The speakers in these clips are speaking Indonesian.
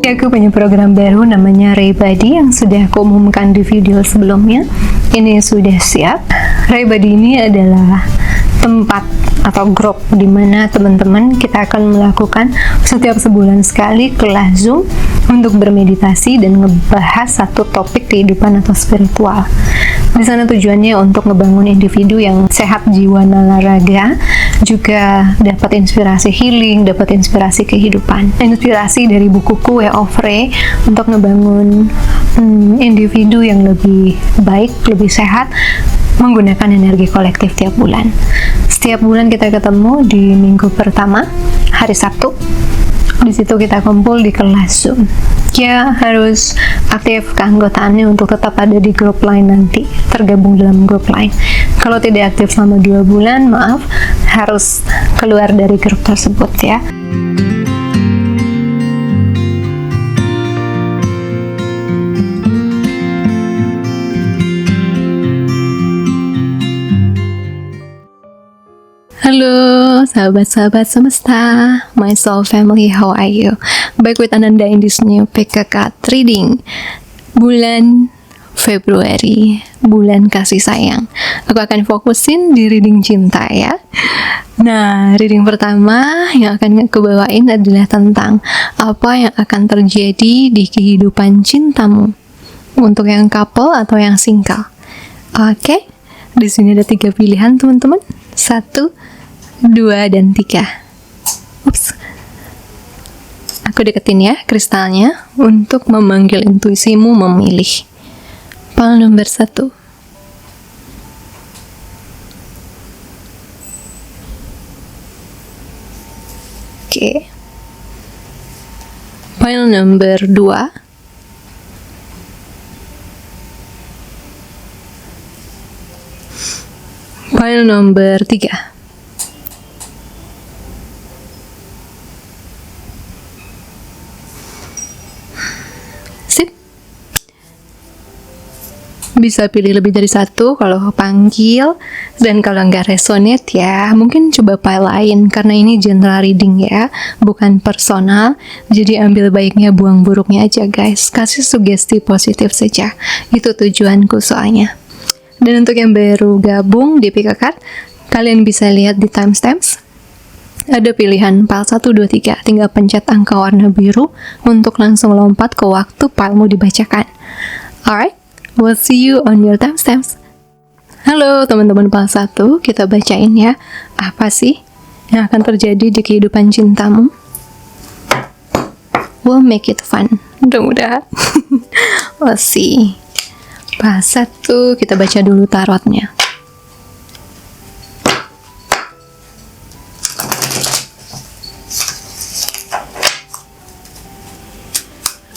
Aku punya program baru namanya Ray Body yang sudah aku umumkan di video sebelumnya. Ini sudah siap. Ray Body ini adalah tempat atau grup di mana teman-teman kita akan melakukan setiap sebulan sekali kelas Zoom untuk bermeditasi dan ngebahas satu topik kehidupan atau spiritual. Di sana tujuannya untuk ngebangun individu yang sehat jiwa dan raga, juga dapat inspirasi healing, dapat inspirasi kehidupan, inspirasi dari bukuku Way of Ray untuk ngebangun individu yang lebih baik, lebih sehat, menggunakan energi kolektif tiap bulan. Setiap bulan kita ketemu di minggu pertama, hari Sabtu. Di situ kita kumpul di kelas Zoom. Ya, harus aktif keanggotaannya untuk tetap ada di grup lain nanti, tergabung dalam grup lain. Kalau tidak aktif selama 2 bulan, maaf, harus keluar dari grup tersebut ya. Halo sahabat-sahabat semesta, my soul family, how are you? Back with Ananda in this new PKK reading bulan Februari, bulan kasih sayang. Aku akan fokusin di reading cinta ya. Nah, reading pertama yang akan aku bawain adalah tentang apa yang akan terjadi di kehidupan cintamu untuk yang couple atau yang single. Oke, di sini ada 3 pilihan teman-teman. 1, 2, dan 3. Ups. Aku deketin ya kristalnya untuk memanggil intuisimu memilih. Pile nomor 1. Oke. Pile nomor 2. Pile nomor 3. Bisa pilih lebih dari 1 kalau panggil, dan kalau nggak resonate ya mungkin coba pile lain, karena ini general reading ya, bukan personal, jadi ambil baiknya buang buruknya aja guys, kasih sugesti positif saja, itu tujuanku soalnya. Dan untuk yang baru gabung di Pick a Card, kalian bisa lihat di timestamps ada pilihan pile 1, 2, 3, tinggal pencet angka warna biru untuk langsung lompat ke waktu pilemu dibacakan. Alright, we'll see you on your timestamps. Halo teman-teman pile 1, kita bacain ya. Apa sih yang akan terjadi di kehidupan cintamu? We'll make it fun. Mudah-mudahan. We'll see. Pile 1, kita baca dulu tarotnya.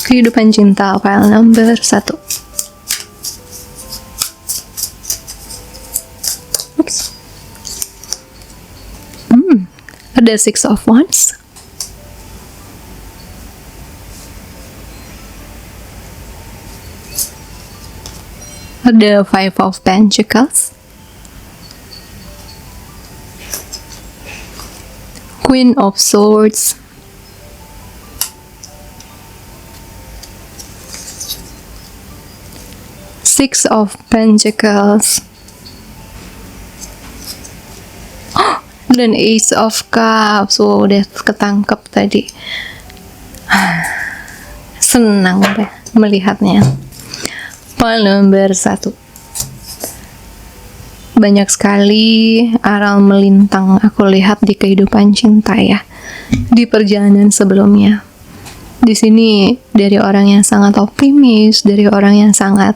Kehidupan cinta pile nomor 1. Ada 6 of Wands, ada 5 of Pentacles, Queen of Swords, Six of Pentacles, dan Ace of Cups. So udah ketangkep tadi. Senang deh melihatnya. Pile nomor 1. Banyak sekali aral melintang aku lihat di kehidupan cinta ya, di perjalanan sebelumnya. Di sini dari orang yang sangat optimis, dari orang yang sangat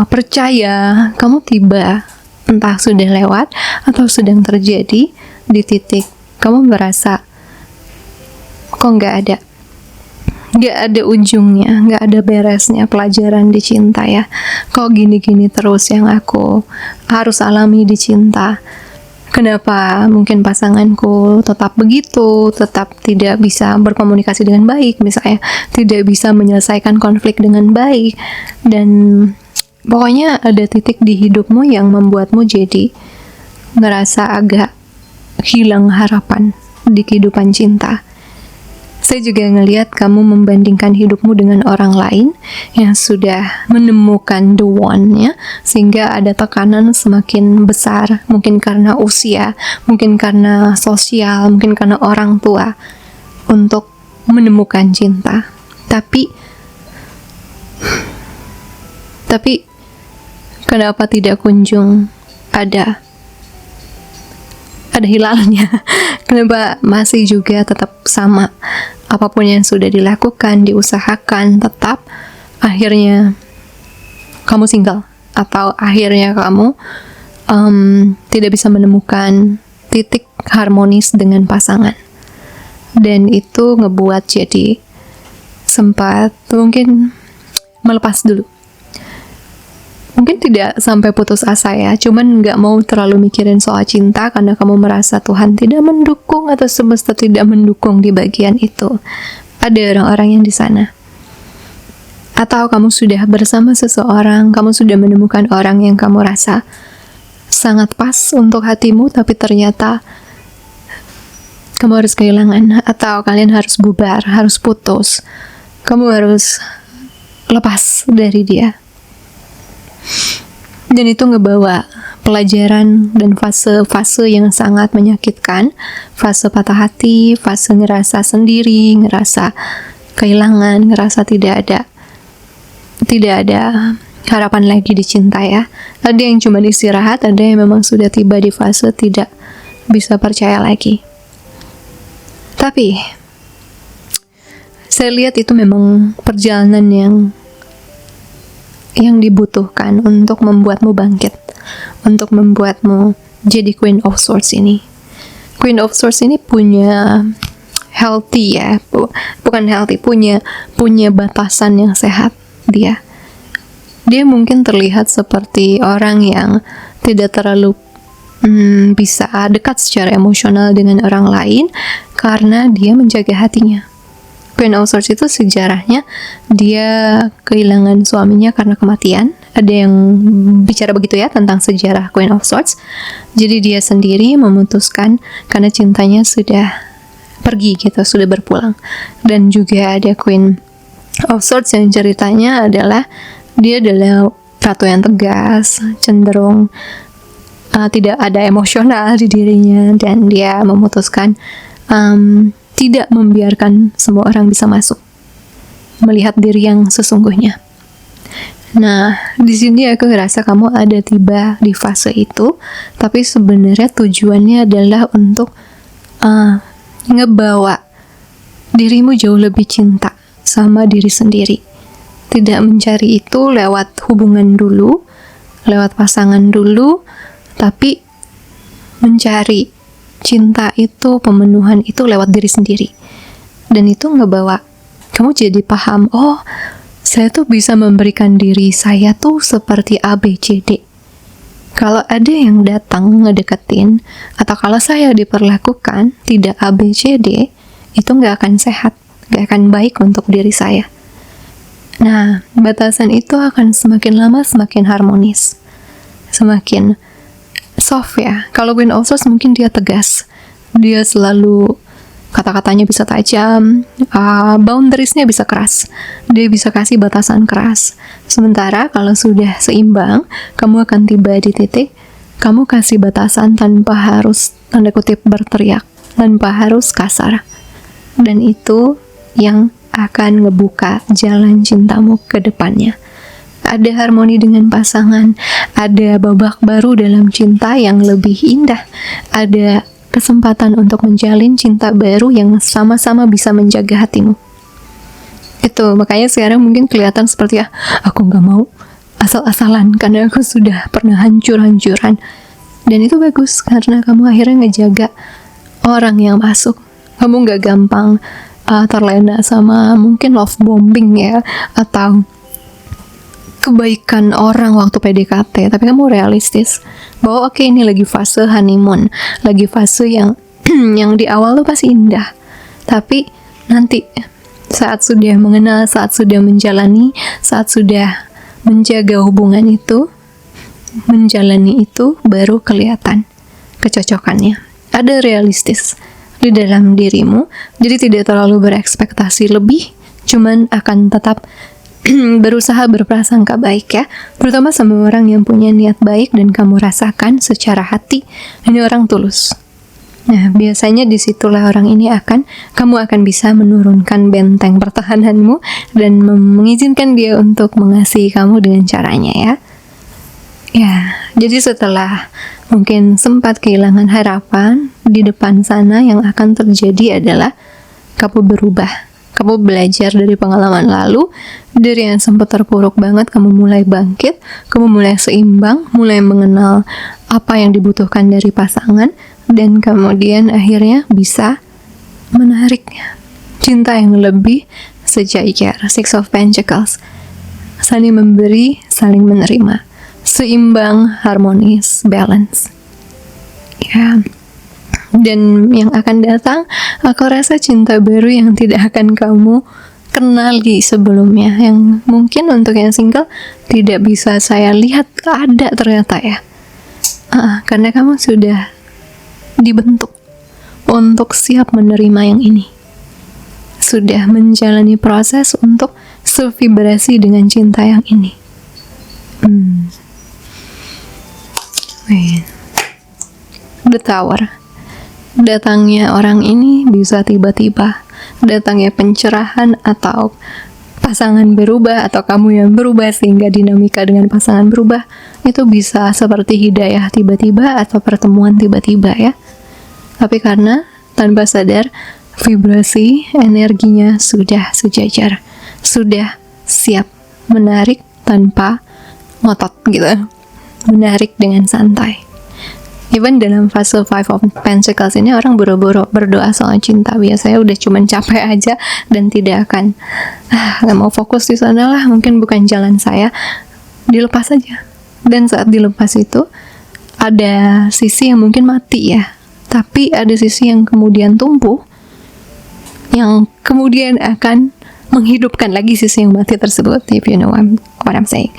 percaya kamu tiba, entah sudah lewat atau sedang terjadi di titik kamu merasa kok nggak ada ujungnya, nggak ada beresnya pelajaran di cinta ya. Kok gini-gini terus yang aku harus alami di cinta. Kenapa mungkin pasanganku tetap begitu, tetap tidak bisa berkomunikasi dengan baik, misalnya tidak bisa menyelesaikan konflik dengan baik, dan pokoknya ada titik di hidupmu yang membuatmu jadi ngerasa agak hilang harapan di kehidupan cinta. Saya juga ngelihat kamu membandingkan hidupmu dengan orang lain yang sudah menemukan the one ya, sehingga ada tekanan semakin besar, mungkin karena usia, mungkin karena sosial, mungkin karena orang tua untuk menemukan cinta. Tapi kenapa tidak kunjung ada hilalnya? Kenapa masih juga tetap sama? Apapun yang sudah dilakukan, diusahakan, tetap akhirnya kamu single, atau akhirnya kamu tidak bisa menemukan titik harmonis dengan pasangan. Dan itu ngebuat jadi sempat mungkin melepas dulu. Mungkin tidak sampai putus asa ya, cuman nggak mau terlalu mikirin soal cinta karena kamu merasa Tuhan tidak mendukung atau semesta tidak mendukung di bagian itu. Ada orang-orang yang di sana. Atau kamu sudah bersama seseorang, kamu sudah menemukan orang yang kamu rasa sangat pas untuk hatimu, tapi ternyata kamu harus kehilangan, atau kalian harus bubar, harus putus. Kamu harus lepas dari dia. Dan itu ngebawa pelajaran dan fase-fase yang sangat menyakitkan, fase patah hati, fase ngerasa sendiri, ngerasa kehilangan, ngerasa tidak ada harapan lagi dicinta ya. Ada yang cuma istirahat, ada yang memang sudah tiba di fase tidak bisa percaya lagi. Tapi saya lihat itu memang perjalanan yang dibutuhkan untuk membuatmu bangkit, untuk membuatmu jadi Queen of Swords ini. Queen of Swords ini punya healthy ya, bukan healthy, punya batasan yang sehat dia. Dia mungkin terlihat seperti orang yang tidak terlalu bisa dekat secara emosional dengan orang lain karena dia menjaga hatinya. Queen of Swords itu sejarahnya dia kehilangan suaminya karena kematian. Ada yang bicara begitu ya tentang sejarah Queen of Swords. Jadi dia sendiri memutuskan karena cintanya sudah pergi gitu, sudah berpulang. Dan juga ada Queen of Swords yang ceritanya adalah dia adalah ratu yang tegas, cenderung tidak ada emosional di dirinya, dan dia memutuskan tidak membiarkan semua orang bisa masuk, melihat diri yang sesungguhnya. Nah, di sini aku ngerasa kamu ada tiba di fase itu, tapi sebenarnya tujuannya adalah untuk ngebawa dirimu jauh lebih cinta sama diri sendiri. Tidak mencari itu lewat hubungan dulu, lewat pasangan dulu, tapi mencari cinta itu, pemenuhan itu lewat diri sendiri. Dan itu ngebawa kamu jadi paham, oh, saya tuh bisa memberikan diri saya tuh seperti A, B, C, D. Kalau ada yang datang ngedeketin, atau kalau saya diperlakukan tidak A, B, C, D, itu nggak akan sehat, nggak akan baik untuk diri saya. Nah, batasan itu akan semakin lama semakin harmonis, semakin soft ya. Kalau Queen of Swords mungkin dia tegas, dia selalu kata-katanya bisa tajam, boundariesnya bisa keras, dia bisa kasih batasan keras. Sementara kalau sudah seimbang, kamu akan tiba di titik kamu kasih batasan tanpa harus tanda kutip berteriak, tanpa harus kasar. Dan itu yang akan ngebuka jalan cintamu ke depannya. Ada harmoni dengan pasangan, ada babak baru dalam cinta yang lebih indah, ada kesempatan untuk menjalin cinta baru yang sama-sama bisa menjaga hatimu. Itu makanya sekarang mungkin kelihatan seperti aku nggak mau asal-asalan karena aku sudah pernah hancur-hancuran. Dan itu bagus karena kamu akhirnya ngejaga orang yang masuk. Kamu nggak gampang terlena sama mungkin love bombing ya, atau kebaikan orang waktu PDKT, tapi kamu realistis bahwa oke, ini lagi fase honeymoon, lagi fase yang yang di awal tuh pasti indah, tapi nanti saat sudah mengenal, saat sudah menjalani, saat sudah menjaga hubungan itu, menjalani itu, baru kelihatan kecocokannya. Ada realistis di dalam dirimu. Jadi tidak terlalu berekspektasi lebih, cuman akan tetap berusaha berprasangka baik ya, terutama sama orang yang punya niat baik dan kamu rasakan secara hati ini orang tulus. Nah, biasanya disitulah orang ini kamu akan bisa menurunkan benteng pertahananmu dan mengizinkan dia untuk mengasihi kamu dengan caranya ya. Ya, jadi setelah mungkin sempat kehilangan harapan, di depan sana yang akan terjadi adalah kamu berubah. Kamu belajar dari pengalaman lalu, dari yang sempat terpuruk banget, kamu mulai bangkit, kamu mulai seimbang, mulai mengenal apa yang dibutuhkan dari pasangan, dan kemudian akhirnya bisa menarik cinta yang lebih sejajar. Six of Pentacles. Saling memberi, saling menerima. Seimbang, harmonis, balance. Ya. Dan yang akan datang, aku rasa cinta baru yang tidak akan kamu kenali sebelumnya, yang mungkin untuk yang single tidak bisa saya lihat ada ternyata ya, karena kamu sudah dibentuk untuk siap menerima yang ini, sudah menjalani proses untuk sevibrasi dengan cinta yang ini. The Tower. Datangnya orang ini bisa tiba-tiba, datangnya pencerahan atau pasangan berubah atau kamu yang berubah sehingga dinamika dengan pasangan berubah, itu bisa seperti hidayah tiba-tiba atau pertemuan tiba-tiba ya. Tapi karena tanpa sadar vibrasi energinya sudah sejajar, sudah siap menarik tanpa ngotot gitu, menarik dengan santai. Even dalam fase 5 of Pentacles ini orang buru-buru berdoa soal cinta, biasanya udah cuman capek aja dan tidak akan nggak mau fokus di sana lah, mungkin bukan jalan saya, dilepas aja. Dan saat dilepas itu ada sisi yang mungkin mati ya, tapi ada sisi yang kemudian tumbuh, yang kemudian akan menghidupkan lagi sisi yang mati tersebut, if you know what I'm saying.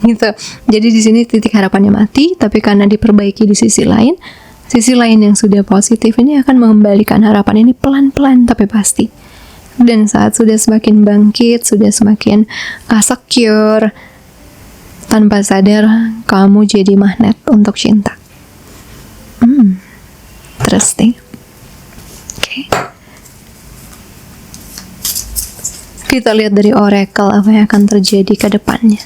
Gitu. Jadi di sini titik harapannya mati, tapi karena diperbaiki di sisi lain yang sudah positif ini akan mengembalikan harapan ini pelan-pelan tapi pasti. Dan saat sudah semakin bangkit, sudah semakin secure, tanpa sadar kamu jadi magnet untuk cinta. Interesting. Oke. Kita lihat dari oracle apa yang akan terjadi ke depannya.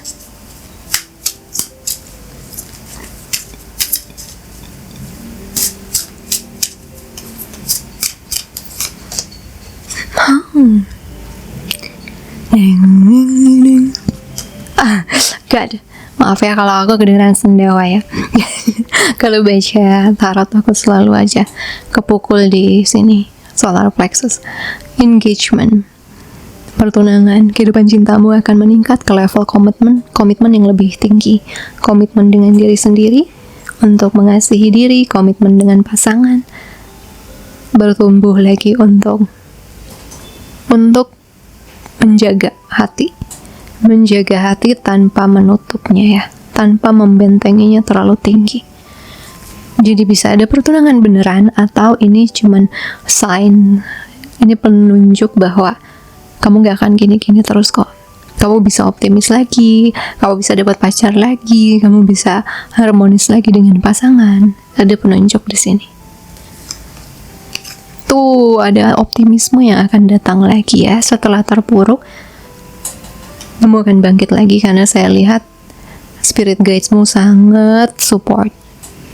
God, maaf ya kalau aku kedengeran sendawa ya. Kalau baca tarot aku selalu aja kepukul di sini, solar plexus. Engagement, pertunangan, kehidupan cintamu akan meningkat ke level komitmen yang lebih tinggi. Komitmen dengan diri sendiri, untuk mengasihi diri, komitmen dengan pasangan, bertumbuh lagi untuk menjaga hati tanpa menutupnya ya, tanpa membentenginya terlalu tinggi. Jadi bisa ada pertunangan beneran, atau ini cuman sign, ini penunjuk bahwa kamu gak akan gini-gini terus kok. Kamu bisa optimis lagi, kamu bisa dapat pacar lagi, kamu bisa harmonis lagi dengan pasangan. Ada penunjuk di sini. Tuh, ada optimisme yang akan datang lagi ya setelah terpuruk. Kamu akan bangkit lagi karena saya lihat spirit guidesmu sangat support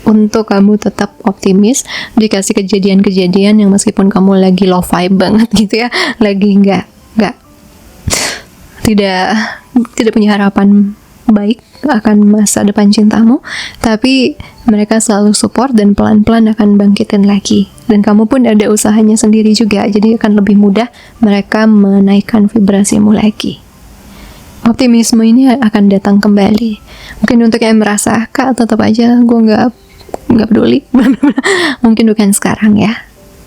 untuk kamu tetap optimis, dikasih kejadian-kejadian yang meskipun kamu lagi low vibe banget gitu ya, lagi tidak punya harapan baik akan masa depan cintamu, tapi mereka selalu support dan pelan-pelan akan bangkitin lagi. Dan kamu pun ada usahanya sendiri juga, jadi akan lebih mudah mereka menaikkan vibrasimu lagi. Optimisme ini akan datang kembali. Mungkin untuk yang merasa, Kak tetap aja gue nggak peduli. Mungkin bukan sekarang ya,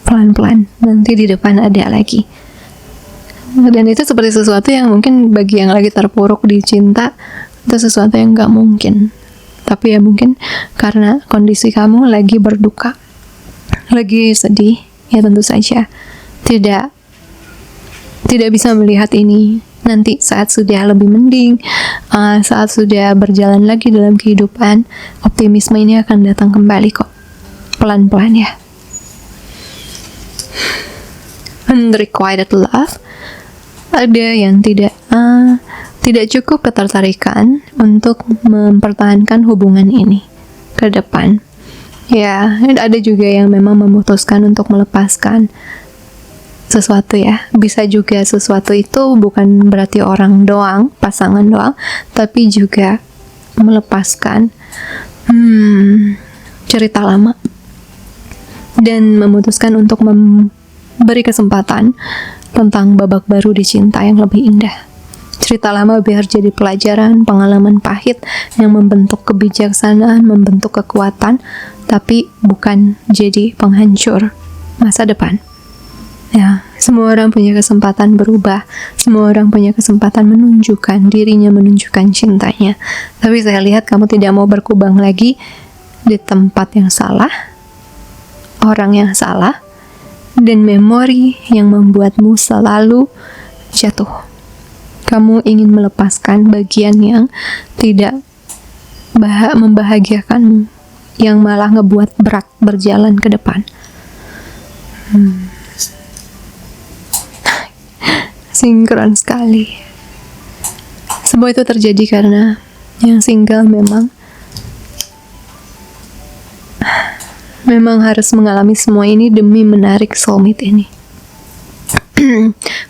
pelan-pelan, nanti di depan ada lagi. Dan itu seperti sesuatu yang mungkin bagi yang lagi terpuruk di cinta, itu sesuatu yang nggak mungkin. Tapi ya mungkin karena kondisi kamu lagi berduka, lagi sedih, ya tentu saja tidak bisa melihat ini nanti saat sudah lebih mending, saat sudah berjalan lagi dalam kehidupan. Optimisme ini akan datang kembali kok, pelan-pelan ya. Unrequited love, ada yang tidak cukup ketertarikan untuk mempertahankan hubungan ini ke depan. Ya, ada juga yang memang memutuskan untuk melepaskan sesuatu ya. Bisa juga sesuatu itu bukan berarti orang doang, pasangan doang, tapi juga melepaskan cerita lama dan memutuskan untuk memberi kesempatan tentang babak baru di cinta yang lebih indah. Cerita lama biar jadi pelajaran, pengalaman pahit yang membentuk kebijaksanaan, membentuk kekuatan, tapi bukan jadi penghancur masa depan. Ya, semua orang punya kesempatan berubah, semua orang punya kesempatan menunjukkan dirinya, menunjukkan cintanya. Tapi saya lihat kamu tidak mau berkubang lagi di tempat yang salah, orang yang salah, dan memori yang membuatmu selalu jatuh. Kamu ingin melepaskan bagian yang tidak membahagiakanmu, yang malah ngebuat berat berjalan ke depan. Sinkron sekali. Semua itu terjadi karena yang single memang harus mengalami semua ini demi menarik soulmate ini.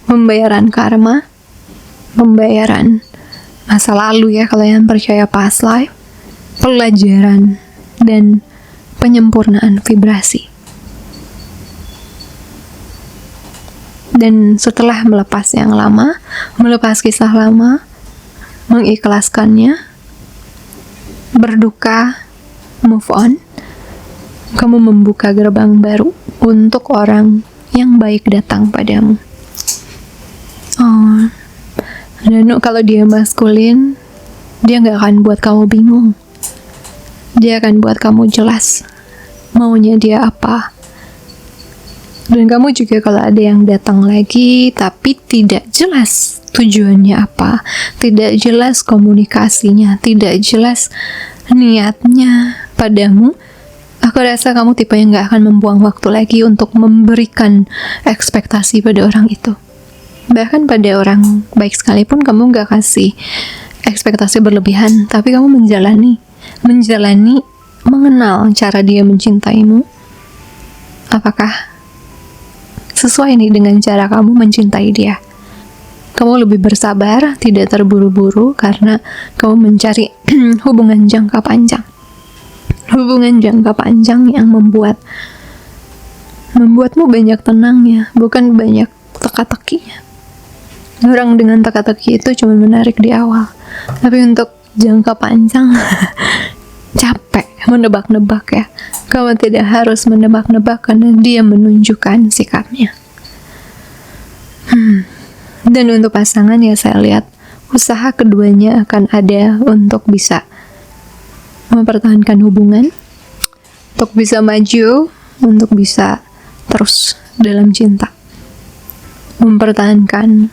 Pembayaran karma, pembayaran masa lalu ya kalau yang percaya past life, pelajaran dan penyempurnaan vibrasi. Dan setelah melepas yang lama, melepas kisah lama, mengikhlaskannya, berduka, move on, kamu membuka gerbang baru untuk orang yang baik datang padamu. Dan kalau dia maskulin, dia gak akan buat kamu bingung. Dia akan buat kamu jelas maunya dia apa. Dan kamu juga kalau ada yang datang lagi tapi tidak jelas tujuannya apa, tidak jelas komunikasinya, tidak jelas niatnya padamu, aku rasa kamu tipe yang gak akan membuang waktu lagi untuk memberikan ekspektasi pada orang itu. Bahkan pada orang baik sekalipun kamu gak kasih ekspektasi berlebihan, tapi kamu menjalani, mengenal cara dia mencintaimu. Apakah sesuai nih dengan cara kamu mencintai dia? Kamu lebih bersabar, tidak terburu-buru karena kamu mencari hubungan jangka panjang. Hubungan jangka panjang yang membuatmu banyak tenangnya, bukan banyak teka-tekinya. Orang dengan teka-teki itu cuma menarik di awal, tapi untuk jangka panjang capek menebak-nebak ya. Kamu tidak harus menebak-nebak karena dia menunjukkan sikapnya. Dan untuk pasangan ya saya lihat usaha keduanya akan ada untuk bisa mempertahankan hubungan, untuk bisa maju, untuk bisa terus dalam cinta, mempertahankan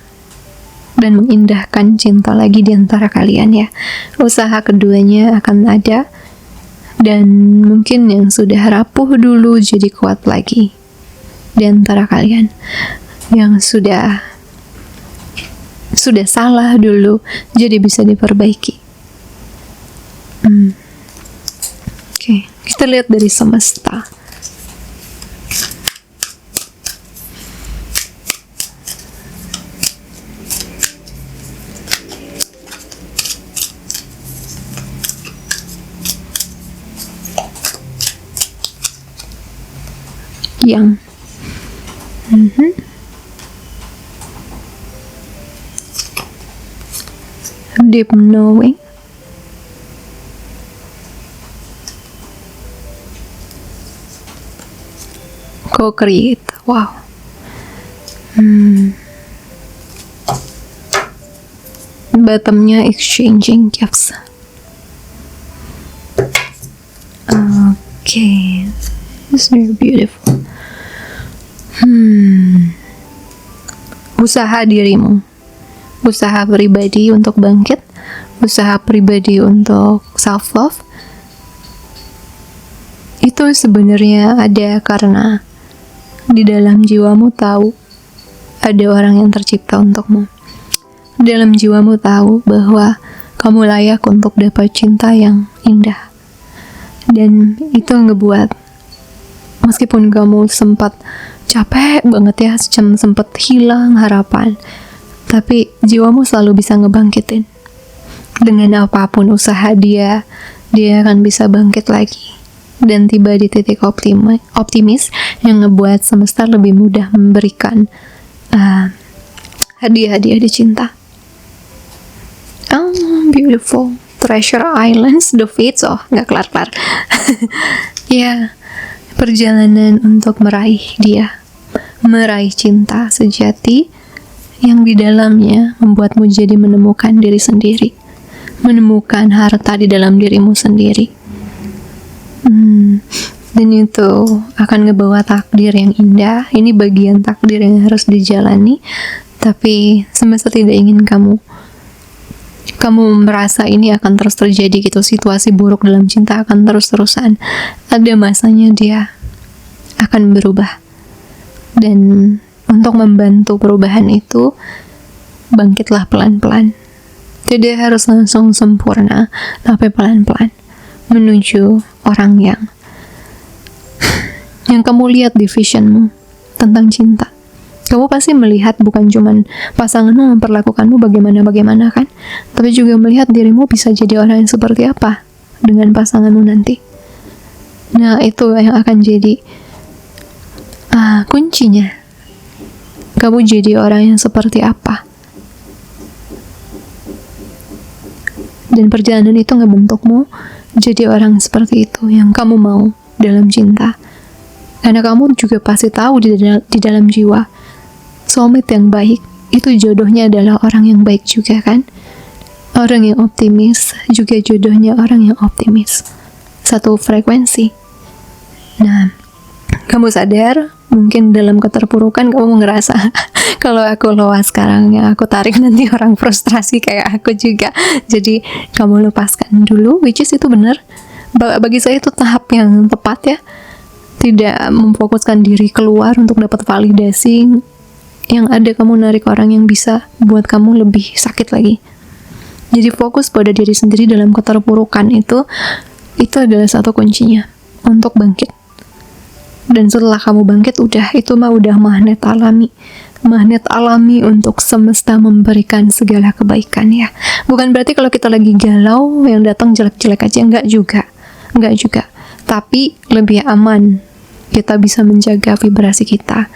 dan mengindahkan cinta lagi di antara kalian ya. Usaha keduanya akan ada, dan mungkin yang sudah rapuh dulu jadi kuat lagi di antara kalian, yang sudah salah dulu jadi bisa diperbaiki. Oke, kita lihat dari semesta. Yang deep knowing, co-create. Wow. Bottomnya exchanging gifts. Okay, it's very beautiful. Usaha dirimu, usaha pribadi untuk bangkit, usaha pribadi untuk self-love, itu sebenarnya ada karena di dalam jiwamu tahu ada orang yang tercipta untukmu. Di dalam jiwamu tahu bahwa kamu layak untuk dapat cinta yang indah. Dan itu ngebuat, meskipun kamu sempat capek banget ya, sempat hilang harapan, tapi jiwamu selalu bisa ngebangkitin. Dengan apapun usaha dia akan bisa bangkit lagi dan tiba di titik optimis yang ngebuat semesta lebih mudah memberikan hadiah-hadiah di cinta. Beautiful. Treasure Islands, The Fates, nggak kelar-kelar. Ya, perjalanan untuk meraih dia, meraih cinta sejati yang di dalamnya membuatmu jadi menemukan diri sendiri, menemukan harta di dalam dirimu sendiri. Dan itu akan ngebawa takdir yang indah. Ini bagian takdir yang harus dijalani, tapi semesta tidak ingin kamu merasa ini akan terus terjadi gitu. Situasi buruk dalam cinta akan terus-terusan. Ada masanya dia akan berubah. Dan untuk membantu perubahan itu, bangkitlah pelan-pelan. Tidak harus langsung sempurna, tapi pelan-pelan menuju orang yang kamu lihat di visionmu tentang cinta. Kamu pasti melihat bukan cuman pasanganmu memperlakukanmu bagaimana kan, tapi juga melihat dirimu bisa jadi orang yang seperti apa dengan pasanganmu nanti. Nah, itu yang akan jadi kuncinya. Kamu jadi orang yang seperti apa. Dan perjalanan itu ngebentukmu jadi orang seperti itu yang kamu mau dalam cinta. Karena kamu juga pasti tahu di dalam jiwa, soulmate yang baik itu jodohnya adalah orang yang baik juga kan. Orang yang optimis juga jodohnya orang yang optimis, satu frekuensi. Nah, kamu sadar mungkin dalam keterpurukan kamu ngerasa kalau aku luas sekarang, yang aku tarik nanti orang frustrasi kayak aku juga. Jadi kamu lepaskan dulu, which is itu benar. Bagi saya itu tahap yang tepat ya. Tidak memfokuskan diri keluar untuk dapat validasi. Yang ada kamu narik orang yang bisa buat kamu lebih sakit lagi. Jadi fokus pada diri sendiri dalam keterpurukan itu adalah satu kuncinya untuk bangkit. Dan setelah kamu bangkit, itu udah magnet alami untuk semesta memberikan segala kebaikan ya. Bukan berarti kalau kita lagi galau yang datang jelek-jelek aja, enggak juga. Tapi lebih aman, kita bisa menjaga vibrasi kita.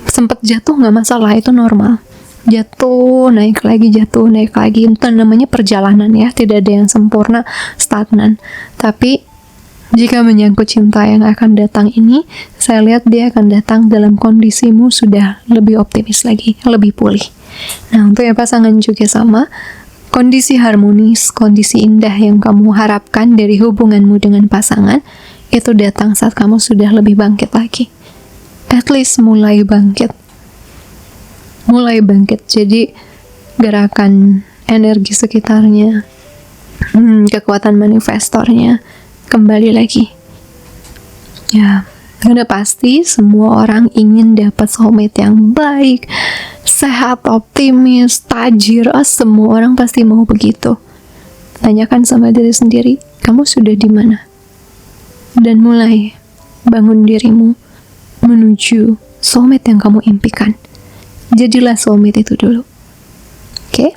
Sempat jatuh nggak masalah, itu normal. Jatuh, naik lagi. Itu namanya perjalanan ya, tidak ada yang sempurna, stagnan. Tapi jika menyangkut cinta yang akan datang ini, saya lihat dia akan datang dalam kondisimu sudah lebih optimis lagi, lebih pulih. Nah, untuk yang pasangan juga sama, kondisi harmonis, kondisi indah yang kamu harapkan dari hubunganmu dengan pasangan, itu datang saat kamu sudah lebih bangkit lagi. At least mulai bangkit. Jadi gerakan energi sekitarnya, kekuatan manifestornya kembali lagi. Ya, karena pasti semua orang ingin dapat soulmate yang baik, sehat, optimis, tajir. Semua orang pasti mau begitu. Tanyakan sama diri sendiri, kamu sudah di mana? Dan mulai bangun dirimu menuju soulmate yang kamu impikan. Jadilah soulmate itu dulu. Oke?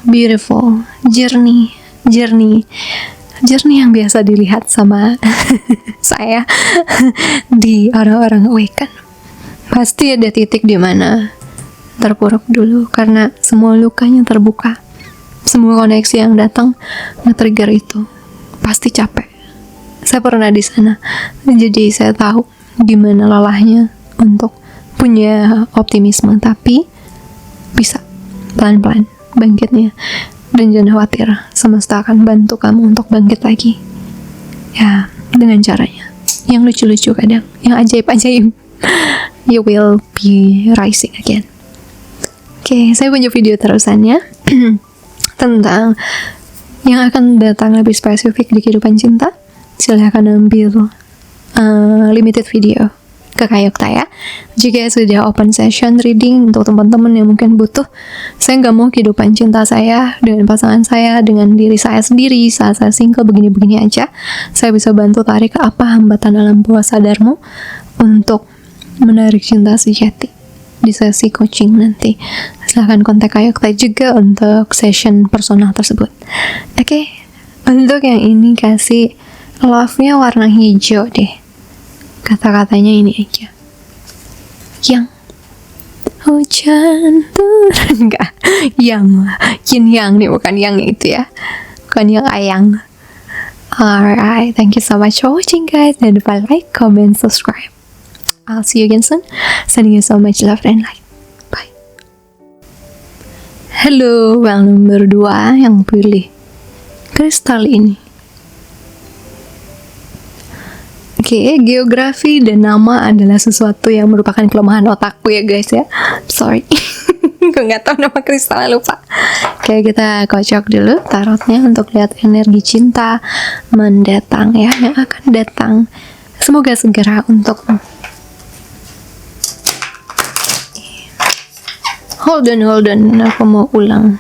Beautiful. Journey yang biasa dilihat sama saya di orang-orang awaken. Pasti ada titik di mana terpuruk dulu karena semua lukanya terbuka. Semua koneksi yang datang nge-trigger itu. Pasti capek. Saya pernah di sana, jadi saya tahu gimana lelahnya untuk punya optimisme, tapi bisa pelan-pelan bangkitnya. Dan jangan khawatir, semesta akan bantu kamu untuk bangkit lagi. Ya, dengan caranya yang lucu-lucu kadang, yang ajaib-ajaib. you will be rising again. Oke, saya punya video terusannya tentang yang akan datang lebih spesifik di kehidupan cinta. Silahkan ambil limited video ke Kayokta ya. Jika sudah open session reading untuk teman-teman yang mungkin butuh, saya nggak mau kehidupan cinta saya dengan pasangan saya, dengan diri saya sendiri saat saya single begini-begini aja. Saya bisa bantu tarik apa hambatan alam bawah sadarmu untuk menarik cinta sejati di sesi coaching nanti. Silahkan kontak Kayokta juga untuk session personal tersebut. Oke, untuk yang ini kasih love-nya warna hijau deh. Kata-katanya ini aja. Yang hujan turun, enggak, yang yin yang nih, bukan yang itu ya, bukan yang ayang. Alright, thank you so much for watching guys. Jangan lupa like, comment, subscribe. I'll see you again soon. Sending you so much love and light. Bye. Halo, well nomor 2 yang pilih kristal ini. Oke, geografi dan nama adalah sesuatu yang merupakan kelemahan otakku ya guys ya. Sorry. Gue nggak tahu nama kristalnya, lupa. Oke, kita kocok dulu tarotnya untuk lihat energi cinta mendatang ya, yang akan datang. Semoga segera untukmu. Hold on, aku mau ulang.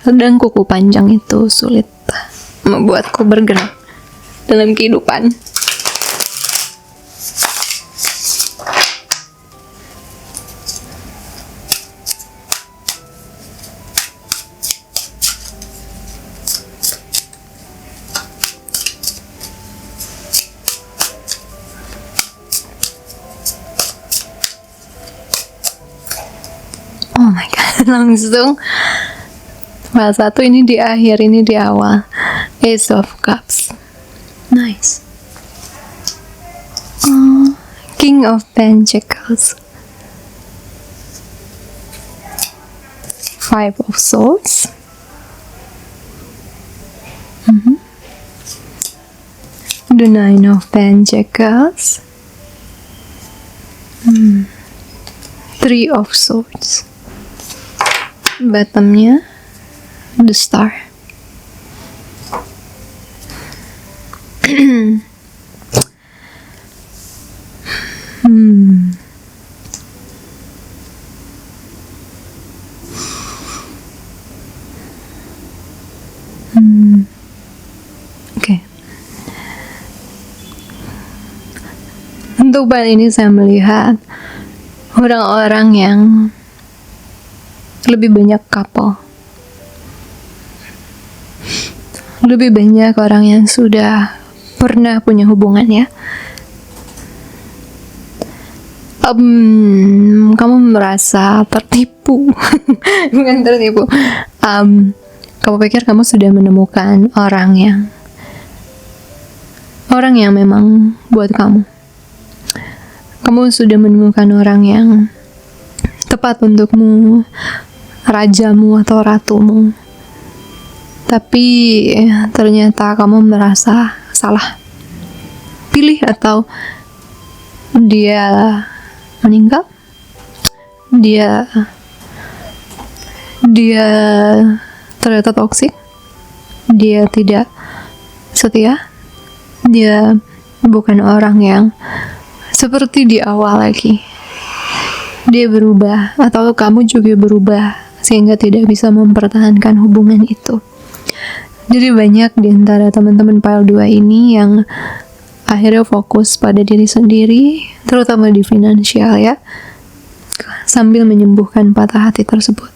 Sedang kuku panjang itu sulit membuatku bergerak dalam kehidupan. Oh my god, langsung well, satu ini di akhir, ini di awal. Ace of Cups. Nice. King of Pentacles. Five of Swords. The Nine of Pentacles. Three of Swords. Bottomnya the Star. Oke. Untuk bulan ini saya melihat orang-orang yang lebih banyak couple. Lebih banyak orang yang sudah pernah punya hubungan ya. Kamu merasa tertipu. Bukan tertipu. Kamu pikir kamu sudah menemukan orang yang memang buat kamu. Kamu sudah menemukan orang yang tepat untukmu, rajamu atau ratumu. Tapi ternyata kamu merasa salah pilih, atau dia meninggal, dia ternyata toksik, dia tidak setia, dia bukan orang yang seperti di awal lagi. Dia berubah, atau kamu juga berubah sehingga tidak bisa mempertahankan hubungan itu. Jadi banyak di antara teman-teman pile 2 ini yang akhirnya fokus pada diri sendiri, terutama di finansial ya, sambil menyembuhkan patah hati tersebut.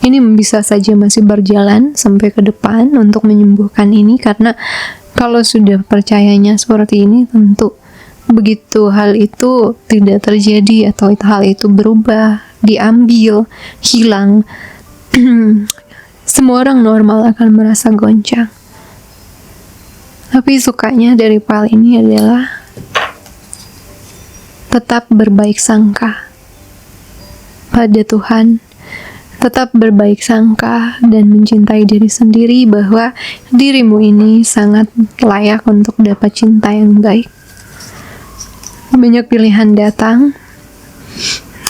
Ini bisa saja masih berjalan sampai ke depan untuk menyembuhkan ini, karena kalau sudah percayanya seperti ini, tentu begitu hal itu tidak terjadi atau hal itu berubah, diambil, hilang, semua orang normal akan merasa goncang. Tapi sukanya dari pile ini adalah tetap berbaik sangka pada Tuhan Tetap berbaik sangka dan mencintai diri sendiri bahwa dirimu ini sangat layak untuk dapat cinta yang baik. Banyak pilihan datang,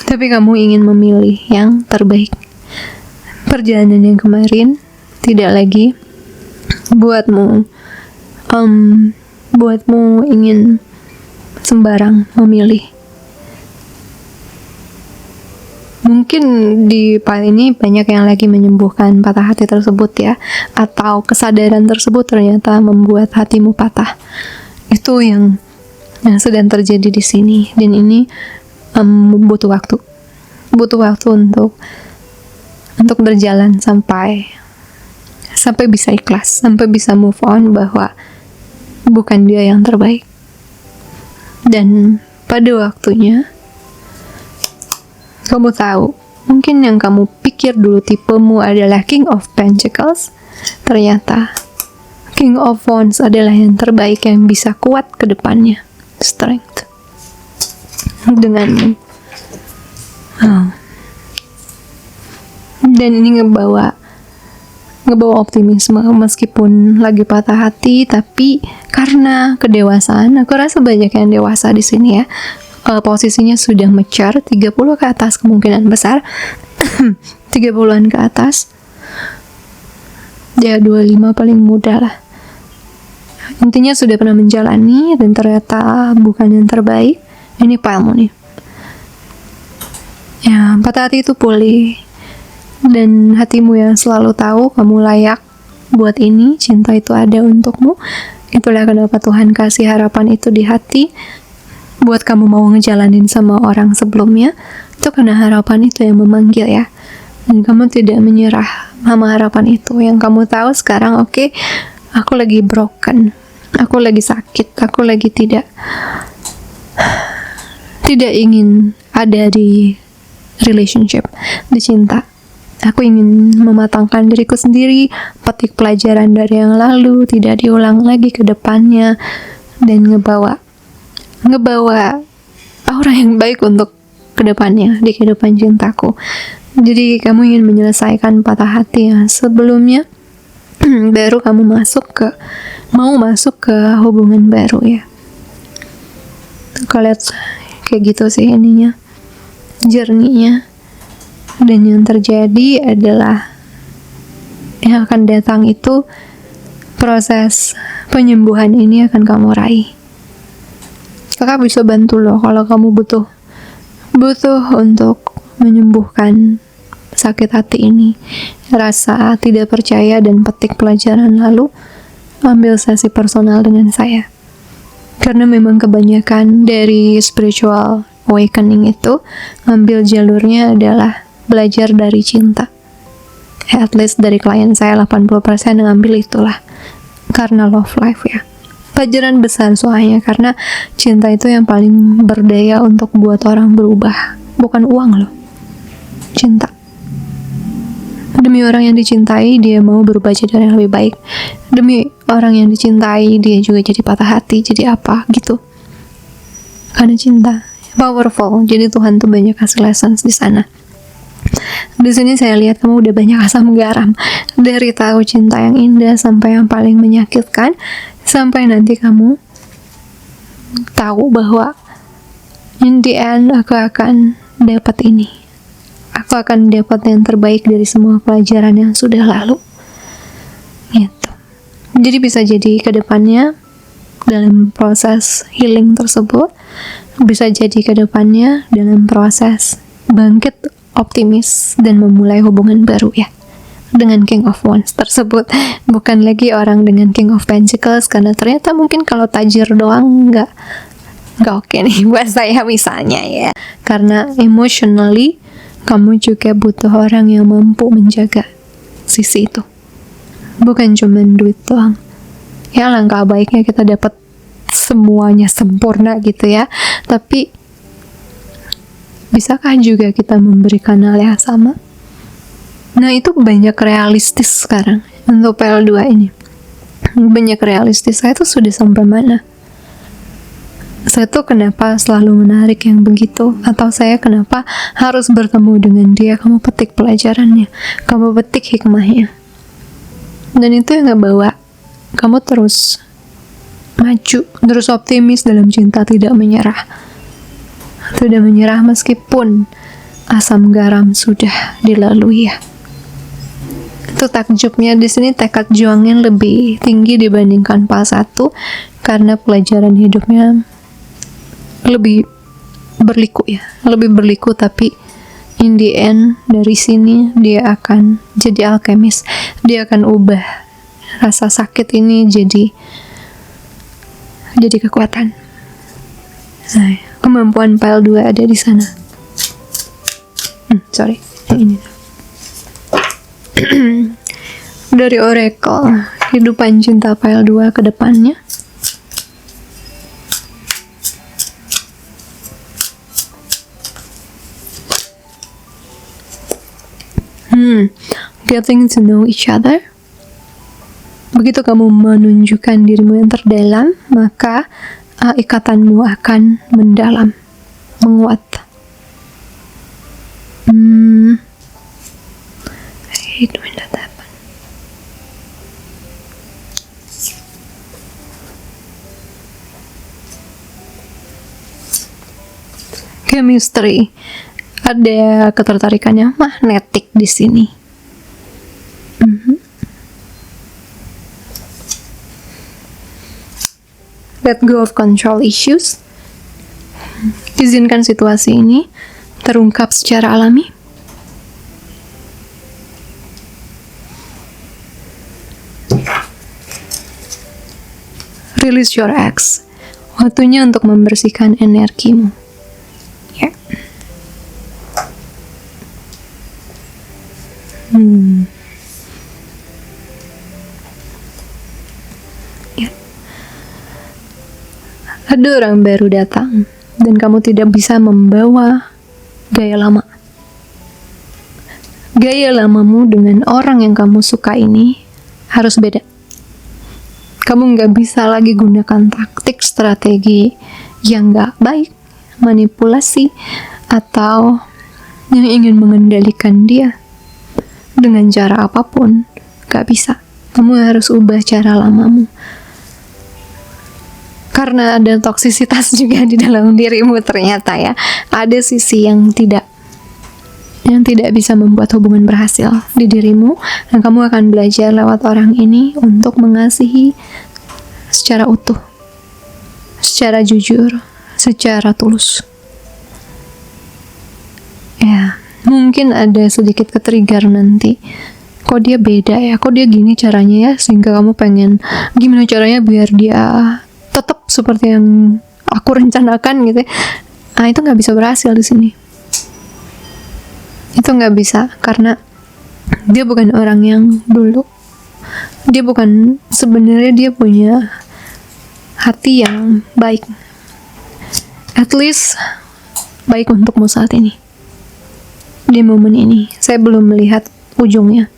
tapi kamu ingin memilih yang terbaik. Perjalanan yang kemarin tidak lagi buatmu ingin sembarang memilih. Mungkin di part ini banyak yang lagi menyembuhkan patah hati tersebut ya, atau kesadaran tersebut ternyata membuat hatimu patah. Itu yang sedang terjadi di sini, dan ini butuh waktu untuk berjalan sampai bisa ikhlas, sampai bisa move on bahwa bukan dia yang terbaik. Dan pada waktunya kamu tahu, mungkin yang kamu pikir dulu tipemu adalah King of Pentacles, ternyata King of Wands adalah yang terbaik, yang bisa kuat ke depannya. Strength denganmu. Dan ini ngebawa optimisme meskipun lagi patah hati, tapi karena kedewasaan, aku rasa banyak yang dewasa di sini ya. Posisinya sudah mature, 30 ke atas kemungkinan besar. 30-an ke atas. Ya 25 paling muda lah. Intinya sudah pernah menjalani dan ternyata bukan yang terbaik. Ini palmu nih. Ya, patah hati itu pulih. Dan hatimu yang selalu tahu kamu layak buat ini, cinta itu ada untukmu. Itulah kenapa Tuhan kasih harapan itu di hati buat kamu mau ngejalanin sama orang sebelumnya. Itu karena harapan itu yang memanggil ya, dan kamu tidak menyerah sama harapan itu. Yang kamu tahu sekarang, oke, aku lagi broken, aku lagi sakit, aku lagi tidak ingin ada di relationship, di cinta. Aku ingin mematangkan diriku sendiri, petik pelajaran dari yang lalu, tidak diulang lagi ke depannya, dan ngebawa aura yang baik untuk kedepannya, di kehidupan cintaku. Jadi kamu ingin menyelesaikan patah hati yang sebelumnya, baru kamu mau masuk ke hubungan baru ya. Kalau lihat kayak gitu sih ininya, journey-nya. Dan yang terjadi adalah yang akan datang itu proses penyembuhan ini akan kamu raih. Kakak bisa bantu loh kalau kamu butuh untuk menyembuhkan sakit hati ini, rasa tidak percaya dan petik pelajaran lalu. Ambil sesi personal dengan saya, karena memang kebanyakan dari spiritual awakening itu ambil jalurnya adalah belajar dari cinta. At least dari klien saya 80% ngambil itulah, karena love life ya. Pelajaran besar soalnya, karena cinta itu yang paling berdaya untuk buat orang berubah. Bukan uang loh, cinta. Demi orang yang dicintai, dia mau berubah jadi orang yang lebih baik. Demi orang yang dicintai, dia juga jadi patah hati, jadi apa gitu. Karena cinta powerful. Jadi Tuhan tuh banyak kasih lessons di sana. Di sini saya lihat kamu udah banyak asam garam, dari tahu cinta yang indah sampai yang paling menyakitkan, sampai nanti kamu tahu bahwa in the end aku akan dapat ini, aku akan dapat yang terbaik dari semua pelajaran yang sudah lalu gitu. Jadi bisa jadi kedepannya dalam proses healing tersebut, bisa jadi kedepannya dalam proses bangkit optimis dan memulai hubungan baru ya, dengan King of Wands tersebut. Bukan lagi orang dengan King of Pentacles, karena ternyata mungkin kalau tajir doang nggak oke nih buat saya misalnya ya. Karena emotionally kamu juga butuh orang yang mampu menjaga sisi itu, bukan cuma duit doang ya. Langkah baiknya kita dapat semuanya sempurna gitu ya, tapi bisakah juga kita memberikan hal yang sama? Nah itu banyak realistis sekarang untuk PL2 ini. Banyak realistis, saya tuh sudah sampai mana? saya tuh kenapa selalu menarik yang begitu, atau saya kenapa harus bertemu dengan dia. Kamu petik pelajarannya, kamu petik hikmahnya, dan itu yang ngebawa kamu terus maju, terus optimis dalam cinta, tidak menyerah meskipun asam garam sudah dilalui ya. Itu takjubnya di sini, tekad juangnya lebih tinggi dibandingkan pas 1 karena pelajaran hidupnya lebih berliku, tapi in the end dari sini dia akan jadi alkemis. Dia akan ubah rasa sakit ini jadi kekuatan. Nah, kemampuan pile 2 ada di sana. Ini dari Oracle kehidupan cinta pile 2 ke depannya. Getting to know each other. Begitu kamu menunjukkan dirimu yang terdalam, maka ikatanmu akan mendalam, menguat. I hate when that happen. Chemistry. Ada ketertarikannya magnetik di sini. Let go of control issues. Izinkan situasi ini terungkap secara alami. Release your ex. Waktunya untuk membersihkan energimu. Ya. Ya. Ada orang baru datang dan kamu tidak bisa membawa gaya lama. Gaya lamamu dengan orang yang kamu suka ini harus beda. Kamu nggak bisa lagi gunakan taktik strategi yang nggak baik, manipulasi, atau yang ingin mengendalikan dia dengan cara apapun. Nggak bisa. Kamu harus ubah cara lamamu. Karena ada toksisitas juga di dalam dirimu ternyata ya. Ada sisi yang tidak bisa membuat hubungan berhasil di dirimu, dan kamu akan belajar lewat orang ini untuk mengasihi secara utuh, secara jujur, secara tulus. Ya, mungkin ada sedikit ketrigger nanti. Kok dia beda ya? Kok dia gini caranya ya? Sehingga kamu pengen gimana caranya biar dia tetap seperti yang aku rencanakan gitu. Nah, itu nggak bisa berhasil di sini. Itu nggak bisa karena dia bukan orang yang dulu. Dia bukan, sebenarnya dia punya hati yang baik. At least baik untukmu saat ini. Di momen ini, saya belum melihat ujungnya.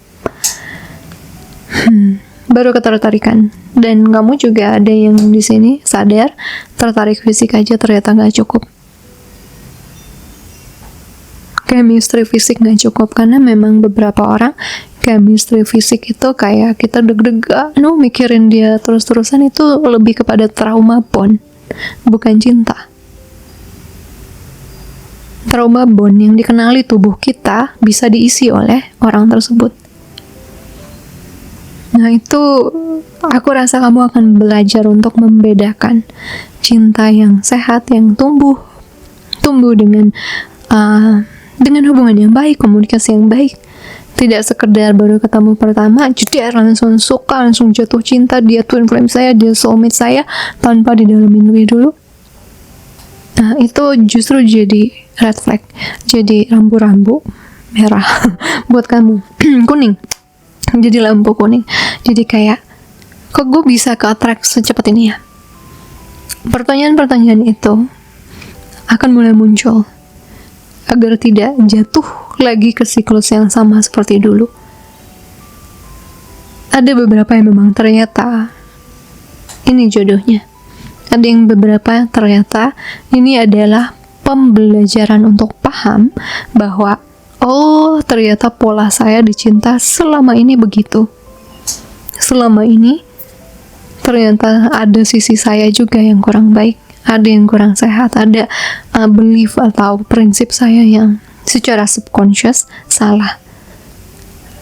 Baru ketertarikan, dan kamu juga ada yang di sini sadar tertarik fisik aja ternyata nggak cukup. Chemistry fisik nggak cukup, karena memang beberapa orang chemistry fisik itu kayak kita deg-degan, mikirin dia terus-terusan, itu lebih kepada trauma bond, bukan cinta. Trauma bond yang dikenali tubuh kita bisa diisi oleh orang tersebut. Nah, itu aku rasa kamu akan belajar untuk membedakan cinta yang sehat, yang tumbuh dengan hubungan yang baik, komunikasi yang baik. Tidak sekedar baru ketemu pertama, jeder langsung suka, langsung jatuh cinta, dia twin flame saya, dia soulmate saya, tanpa didalamin lebih dulu. Nah, itu justru jadi red flag, jadi rambu-rambu merah buat kamu. Kuning, jadi lampu kuning. Jadi kayak, kok gue bisa ke-attract secepat ini ya? Pertanyaan-pertanyaan itu akan mulai muncul agar tidak jatuh lagi ke siklus yang sama seperti dulu. Ada beberapa yang memang ternyata ini jodohnya. Ada yang beberapa ternyata ini adalah pembelajaran untuk paham bahwa oh, ternyata pola saya dicinta selama ini begitu. Selama ini ternyata ada sisi saya juga yang kurang baik, ada yang kurang sehat, ada belief atau prinsip saya yang secara subconscious salah.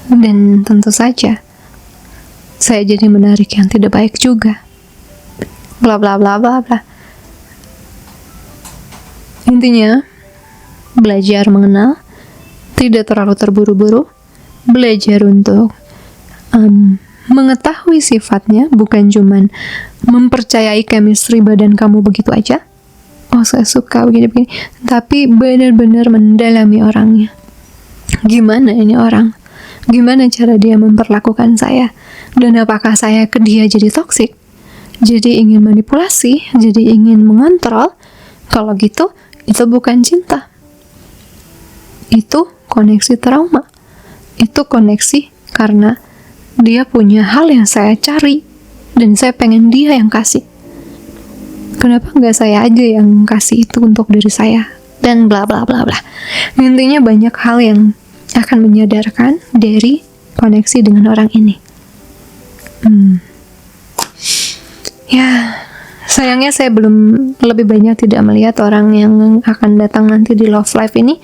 Dan tentu saja saya jadi menarik yang tidak baik juga. Bla bla bla bla bla. Intinya, belajar mengenal, tidak terlalu terburu-buru, belajar untuk mengetahui sifatnya, bukan cuman mempercayai chemistry badan kamu begitu aja. Oh, saya suka begini-begini, tapi benar-benar mendalami orangnya. Gimana ini orang? Gimana cara dia memperlakukan saya? Dan apakah saya ke dia jadi toksik? Jadi ingin manipulasi, jadi ingin mengontrol? Kalau gitu, itu bukan cinta. Itu koneksi trauma. Itu koneksi karena dia punya hal yang saya cari dan saya pengen dia yang kasih. Kenapa nggak saya aja yang kasih itu untuk diri saya? Dan bla bla bla bla. Intinya banyak hal yang akan menyadarkan dari koneksi dengan orang ini. Ya, sayangnya saya belum lebih banyak tidak melihat orang yang akan datang nanti di love life ini.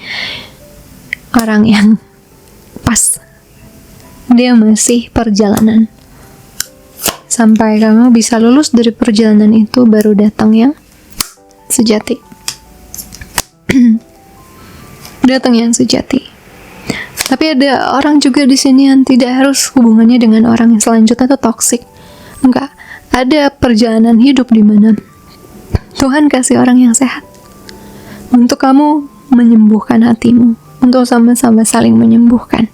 Orang yang pas, dia masih perjalanan. Sampai kamu bisa lulus dari perjalanan itu, baru datang yang sejati. Datang yang sejati. Tapi ada orang juga di sini yang tidak harus hubungannya dengan orang yang selanjutnya itu toksik. Enggak, ada perjalanan hidup di mana Tuhan kasih orang yang sehat untuk kamu menyembuhkan hatimu, untuk sama-sama saling menyembuhkan.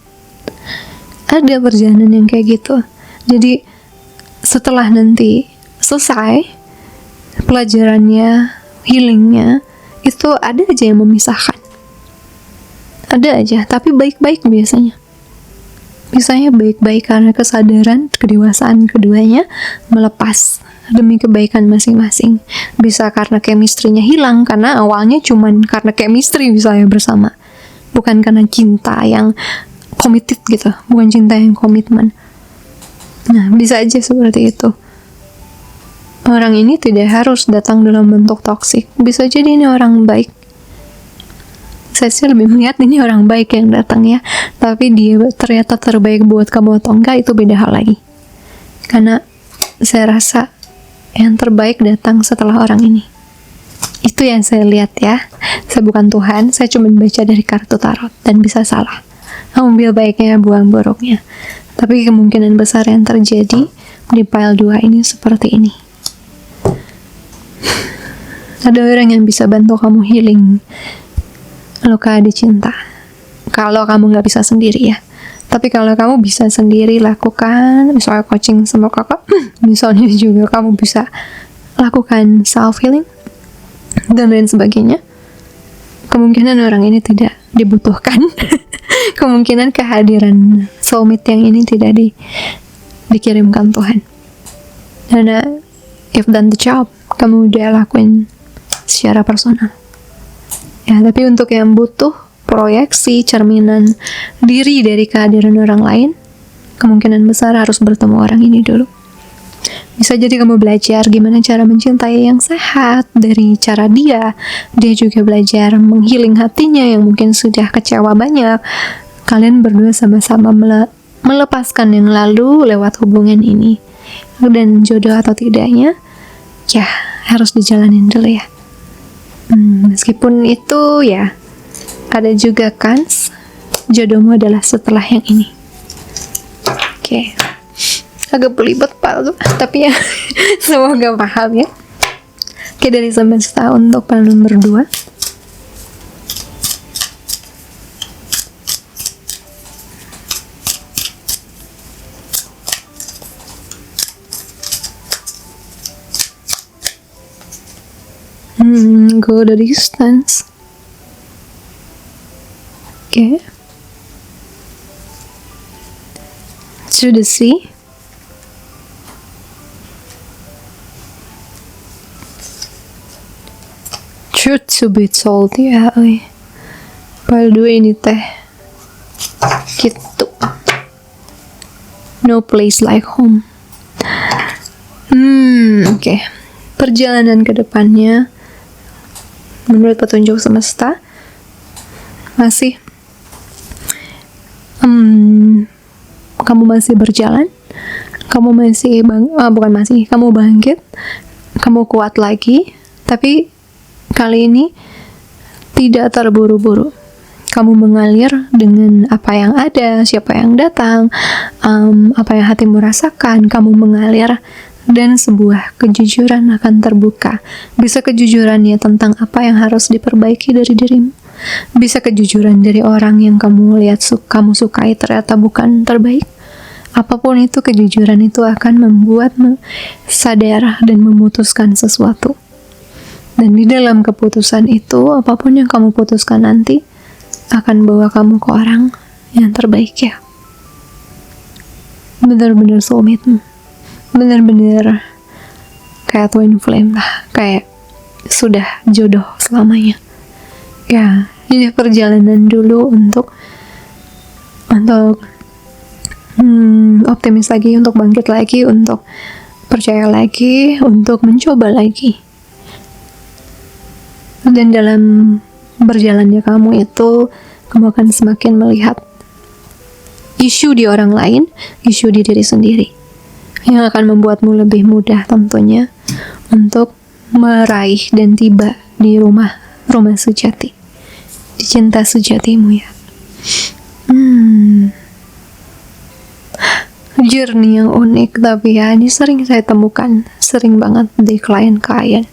Ada perjalanan yang kayak gitu. Jadi setelah nanti selesai pelajarannya, healingnya, itu ada aja yang memisahkan. Ada aja, tapi baik-baik biasanya. Biasanya baik-baik karena kesadaran, kedewasaan keduanya melepas demi kebaikan masing-masing. Bisa karena chemistry-nya hilang, karena awalnya cuman karena chemistry misalnya bersama. Bukan karena cinta yang committed gitu, bukan cinta yang komitmen. Nah, bisa aja seperti itu. Orang ini tidak harus datang dalam bentuk toksik. Bisa jadi ini orang baik. Saya sih lebih melihat ini orang baik yang datang ya. Tapi dia ternyata terbaik buat kamu atau enggak, itu beda hal lagi. Karena saya rasa yang terbaik datang setelah orang ini. Itu yang saya lihat ya. Saya bukan Tuhan, saya cuma baca dari kartu tarot dan bisa salah. Ambil baiknya, buang buruknya. Tapi kemungkinan besar yang terjadi di pile 2 ini seperti ini. Ada orang yang bisa bantu kamu healing luka dicinta. Kalau kamu nggak bisa sendiri ya. Tapi kalau kamu bisa sendiri lakukan, misalnya coaching sama kakak, misalnya juga kamu bisa lakukan self healing dan lain sebagainya, kemungkinan orang ini tidak dibutuhkan. Kemungkinan kehadiran soulmate yang ini tidak dikirimkan Tuhan. Karena you've done the job, kamu udah lakuin secara personal. Ya, tapi untuk yang butuh proyeksi, cerminan diri dari kehadiran orang lain, kemungkinan besar harus bertemu orang ini dulu. Bisa jadi kamu belajar gimana cara mencintai yang sehat dari cara dia. Dia juga belajar menghealing hatinya yang mungkin sudah kecewa banyak. Kalian berdua sama-sama melepaskan yang lalu lewat hubungan ini. Dan jodoh atau tidaknya, ya harus dijalanin dulu ya. Meskipun itu ya, ada juga kans jodohmu adalah setelah yang ini. Oke. Agak belibet Pak, tapi ya semoga paham ya. Oke, dari semesta untuk panel nomor 2. Go the distance. Okay. To the sea. Truth to be told ya, pile 2 ini teh gitu. No place like home. Oke. Perjalanan ke depannya menurut petunjuk semesta masih kamu masih berjalan, kamu masih kamu bangkit, kamu kuat lagi, tapi kali ini tidak terburu-buru. Kamu mengalir dengan apa yang ada, siapa yang datang, apa yang hatimu rasakan, kamu mengalir, dan sebuah kejujuran akan terbuka. Bisa kejujurannya tentang apa yang harus diperbaiki dari dirimu, bisa kejujuran dari orang yang kamu lihat kamu sukai ternyata bukan terbaik. Apapun itu, kejujuran itu akan membuatmu sadar dan memutuskan sesuatu. Dan di dalam keputusan itu, apapun yang kamu putuskan nanti akan bawa kamu ke orang yang terbaik ya. Bener-bener soulmate, bener-bener kayak twin flame lah, kayak sudah jodoh selamanya. Ya, ini perjalanan dulu untuk optimis lagi, untuk bangkit lagi, untuk percaya lagi, untuk mencoba lagi. Dan dalam berjalannya kamu itu, kamu akan semakin melihat isu di orang lain, isu di diri sendiri, yang akan membuatmu lebih mudah tentunya untuk meraih dan tiba di rumah sejati, di cinta sejatimu ya. Journey yang unik, tapi ya ini sering saya temukan, sering banget di klien-klien.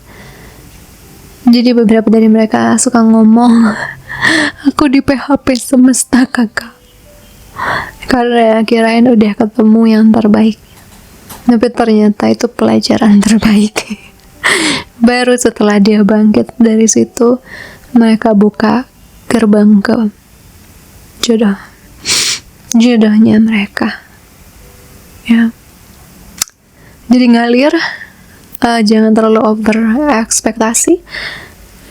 Jadi beberapa dari mereka suka ngomong, aku di PHP semesta kakak, karena kirain udah ketemu yang terbaik, tapi ternyata itu pelajaran terbaik. Baru setelah dia bangkit dari situ, mereka buka gerbang ke jodohnya mereka ya. Jadi ngalir, jangan terlalu over ekspektasi,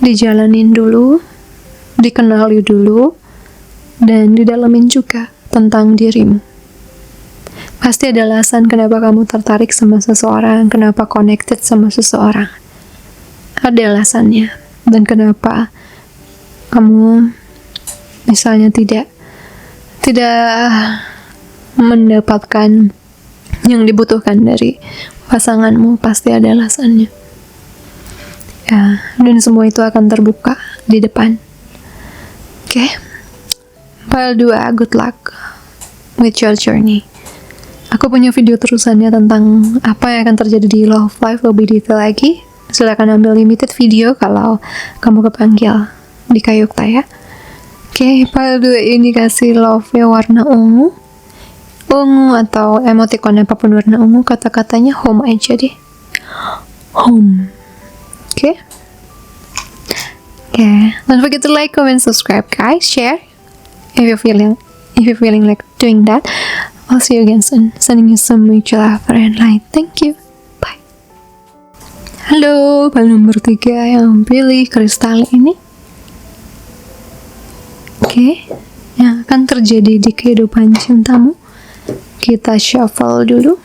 dijalanin dulu, dikenali dulu, dan didalamin juga tentang dirimu. Pasti ada alasan kenapa kamu tertarik sama seseorang, kenapa connected sama seseorang. Ada alasannya. Dan kenapa kamu misalnya tidak mendapatkan yang dibutuhkan dari pasanganmu, pasti ada alasannya ya. Dan semua itu akan terbuka di depan. Oke. Pile 2, good luck with your journey. Aku punya video terusannya tentang apa yang akan terjadi di love life lebih detail lagi. Silakan ambil limited video kalau kamu kepanggil di Kayukta ya. Oke, pile 2 ini kasih love-nya warna ungu atau emoticon apapun warna ungu, kata-katanya home aja deh. Home. Oke. Don't forget to like, comment, subscribe guys, share if you're feeling like doing that. I'll see you again soon. Sending you some mutual love and light. Thank you. Bye. Halo, pile nomor 3 yang pilih kristal ini. Oke, yang akan terjadi di kehidupan cintamu. Kita shuffle dulu.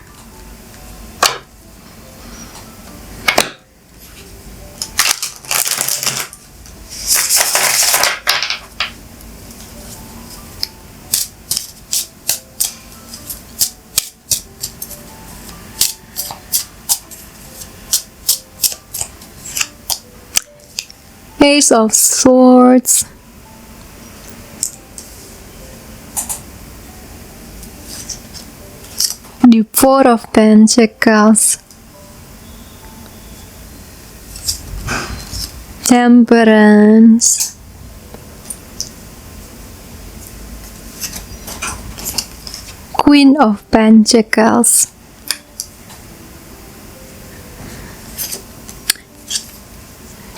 Ace of Swords, the Four of Pentacles, Temperance, Queen of Pentacles,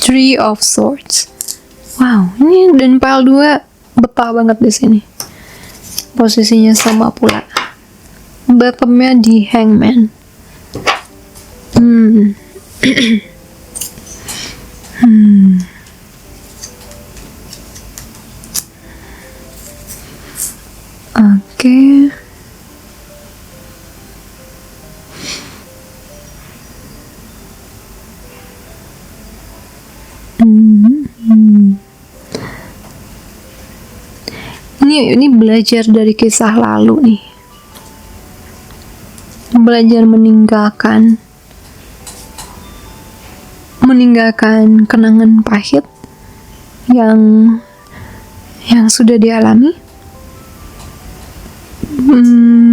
Three of Swords. Wow, ini dan pile 2 betah banget di sini. Posisinya sama pula. Bottomnya di Hangman. Oke. Ini belajar dari kisah lalu nih. Belajar meninggalkan kenangan pahit yang sudah dialami,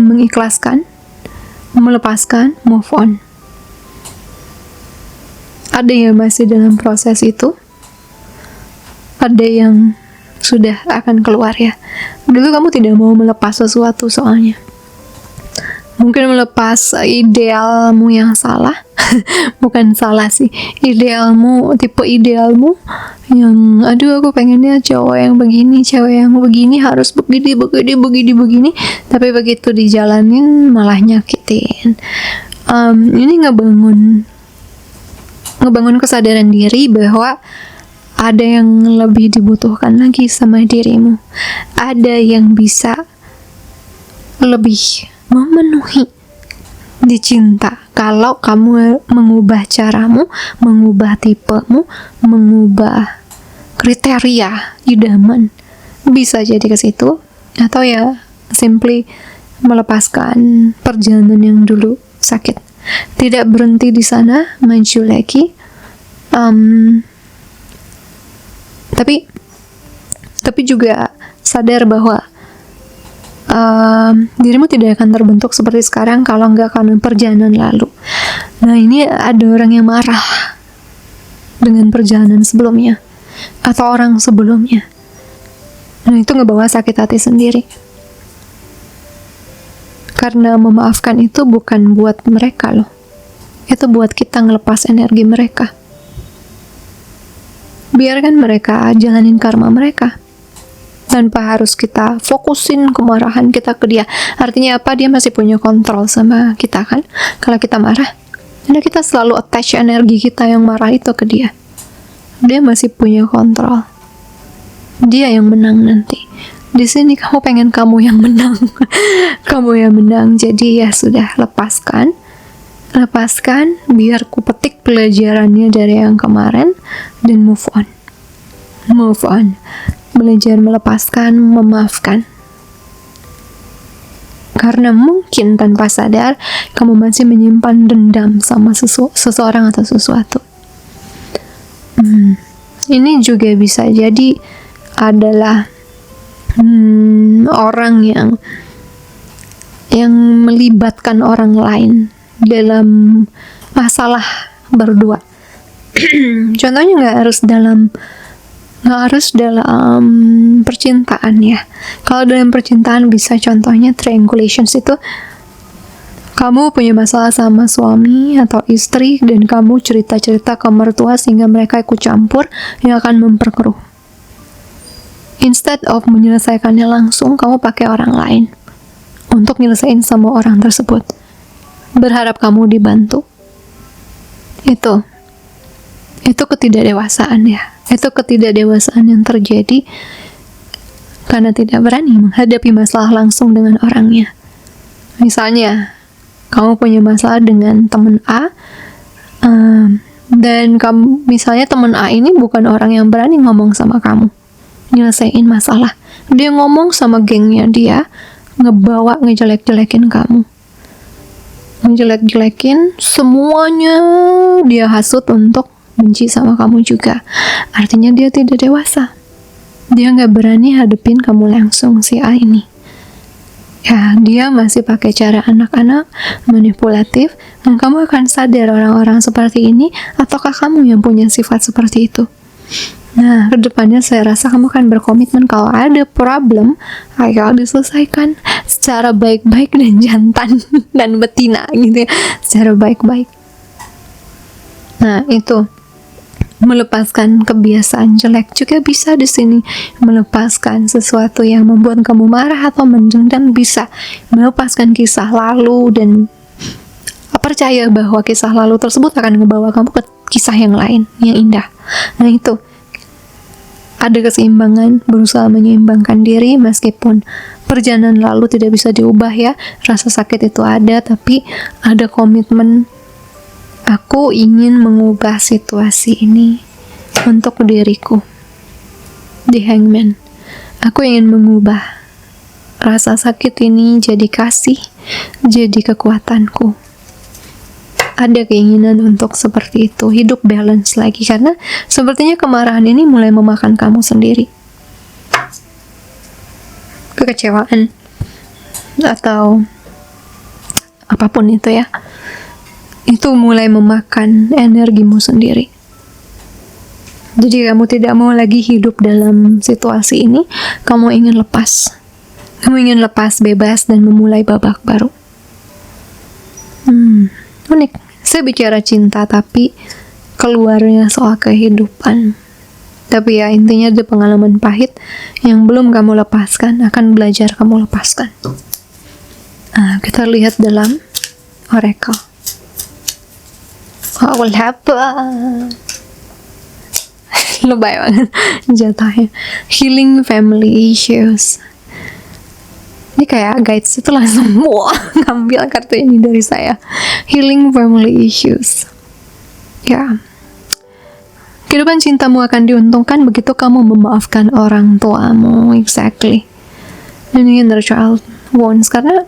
mengikhlaskan, melepaskan, move on. Ada yang masih dalam proses itu, ada yang sudah akan keluar ya. Dulu kamu tidak mau melepas sesuatu soalnya. Mungkin melepas idealmu yang salah. Bukan salah sih, idealmu, tipe idealmu yang aduh aku pengennya cowok yang begini, cewek yang begini, harus begini. Tapi begitu dijalanin malah nyakitin. Ini ngebangun kesadaran diri bahwa ada yang lebih dibutuhkan lagi sama dirimu. Ada yang bisa lebih memenuhi dicinta kalau kamu mengubah caramu, mengubah tipemu, mengubah kriteria idaman. Bisa jadi ke situ, atau ya simply melepaskan perjalanan yang dulu sakit. Tidak berhenti di sana, maju lagi. Tapi juga sadar bahwa dirimu tidak akan terbentuk seperti sekarang kalau nggak karena perjalanan lalu. Nah, ini ada orang yang marah dengan perjalanan sebelumnya atau orang sebelumnya. Nah, itu ngebawa sakit hati sendiri. Karena memaafkan itu bukan buat mereka loh. Itu buat kita ngelepas energi mereka. Biarkan mereka jalanin karma mereka. Tanpa harus kita fokusin kemarahan kita ke dia. Artinya apa? Dia masih punya kontrol sama kita kan. Kalau kita marah, karena kita selalu attach energi kita yang marah itu ke dia. Dia masih punya kontrol. Dia yang menang nanti. Di sini kamu pengen kamu yang menang. Kamu yang menang. Jadi ya sudah, lepaskan biar ku petik pelajarannya dari yang kemarin dan move on. Belajar melepaskan, memaafkan. Karena mungkin tanpa sadar kamu masih menyimpan dendam sama seseorang atau sesuatu. Ini juga bisa jadi adalah orang yang melibatkan orang lain dalam masalah berdua. Contohnya nggak harus dalam percintaan ya. Kalau dalam percintaan bisa contohnya triangulations, itu kamu punya masalah sama suami atau istri dan kamu cerita-cerita ke mertua sehingga mereka ikut campur, yang akan memperkeruh. Instead of menyelesaikannya langsung, kamu pakai orang lain untuk nyelesain sama orang tersebut. Berharap kamu dibantu. Itu ketidakdewasaan ya. Itu ketidakdewasaan yang terjadi karena tidak berani menghadapi masalah langsung dengan orangnya. Misalnya, kamu punya masalah dengan teman A, dan kamu, misalnya teman A ini bukan orang yang berani ngomong sama kamu, nyelesain masalah. Dia ngomong sama gengnya dia, ngejelek-jelekin kamu. Ngejelek-jelekin, semuanya dia hasut untuk benci sama kamu juga. Artinya dia tidak dewasa. Dia nggak berani hadepin kamu langsung, si A ini. Ya, dia masih pakai cara anak-anak, manipulatif, dan kamu akan sadar orang-orang seperti ini, ataukah kamu yang punya sifat seperti itu. Nah, kedepannya saya rasa kamu akan berkomitmen kalau ada problem, ayo diselesaikan secara baik-baik dan jantan dan betina gitu ya, secara baik-baik. Nah, itu melepaskan kebiasaan jelek juga bisa di sini. Melepaskan sesuatu yang membuat kamu marah atau mendendam bisa. Melepaskan kisah lalu dan percaya bahwa kisah lalu tersebut akan membawa kamu ke kisah yang lain, yang indah. Nah, itu ada keseimbangan, berusaha menyeimbangkan diri meskipun perjalanan lalu tidak bisa diubah ya. Rasa sakit itu ada, tapi ada komitmen. Aku ingin mengubah situasi ini untuk diriku. Di Hangman, aku ingin mengubah rasa sakit ini jadi kasih, jadi kekuatanku. Ada keinginan untuk seperti itu, hidup balance lagi, karena sepertinya kemarahan ini mulai memakan kamu sendiri. Kekecewaan atau apapun itu ya, itu mulai memakan energimu sendiri. Jadi kamu tidak mau lagi hidup dalam situasi ini, kamu ingin lepas. Kamu ingin lepas, bebas, dan memulai babak baru. Unik. Saya bicara cinta, tapi keluarnya soal kehidupan. Tapi ya, intinya ada pengalaman pahit yang belum kamu lepaskan, akan belajar kamu lepaskan. Kita lihat dalam Oracle. What will happen? Lebay banget jatahnya. Healing family issues. Ini kayak guides itu langsung ngambil kartu ini dari saya. Healing family issues. Ya. Kehidupan cintamu akan diuntungkan begitu kamu memaafkan orang tuamu. Exactly. Dan ini inner child wounds, karena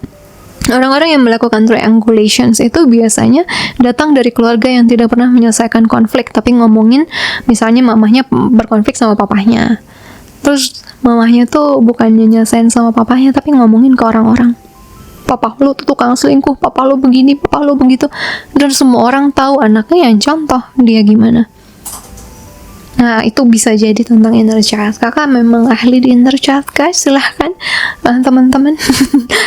orang-orang yang melakukan triangulations itu biasanya datang dari keluarga yang tidak pernah menyelesaikan konflik, tapi ngomongin misalnya mamahnya berkonflik sama papahnya. Terus mamahnya tuh bukannya nyelesain sama papahnya, tapi ngomongin ke orang-orang. Papa lu tuh tukang selingkuh, papa lu begini, papa lu begitu. Dan semua orang tahu anaknya yang contoh dia gimana. Nah, itu bisa jadi tentang inner child. Kakak memang ahli di inner child, guys. Silahkan teman-teman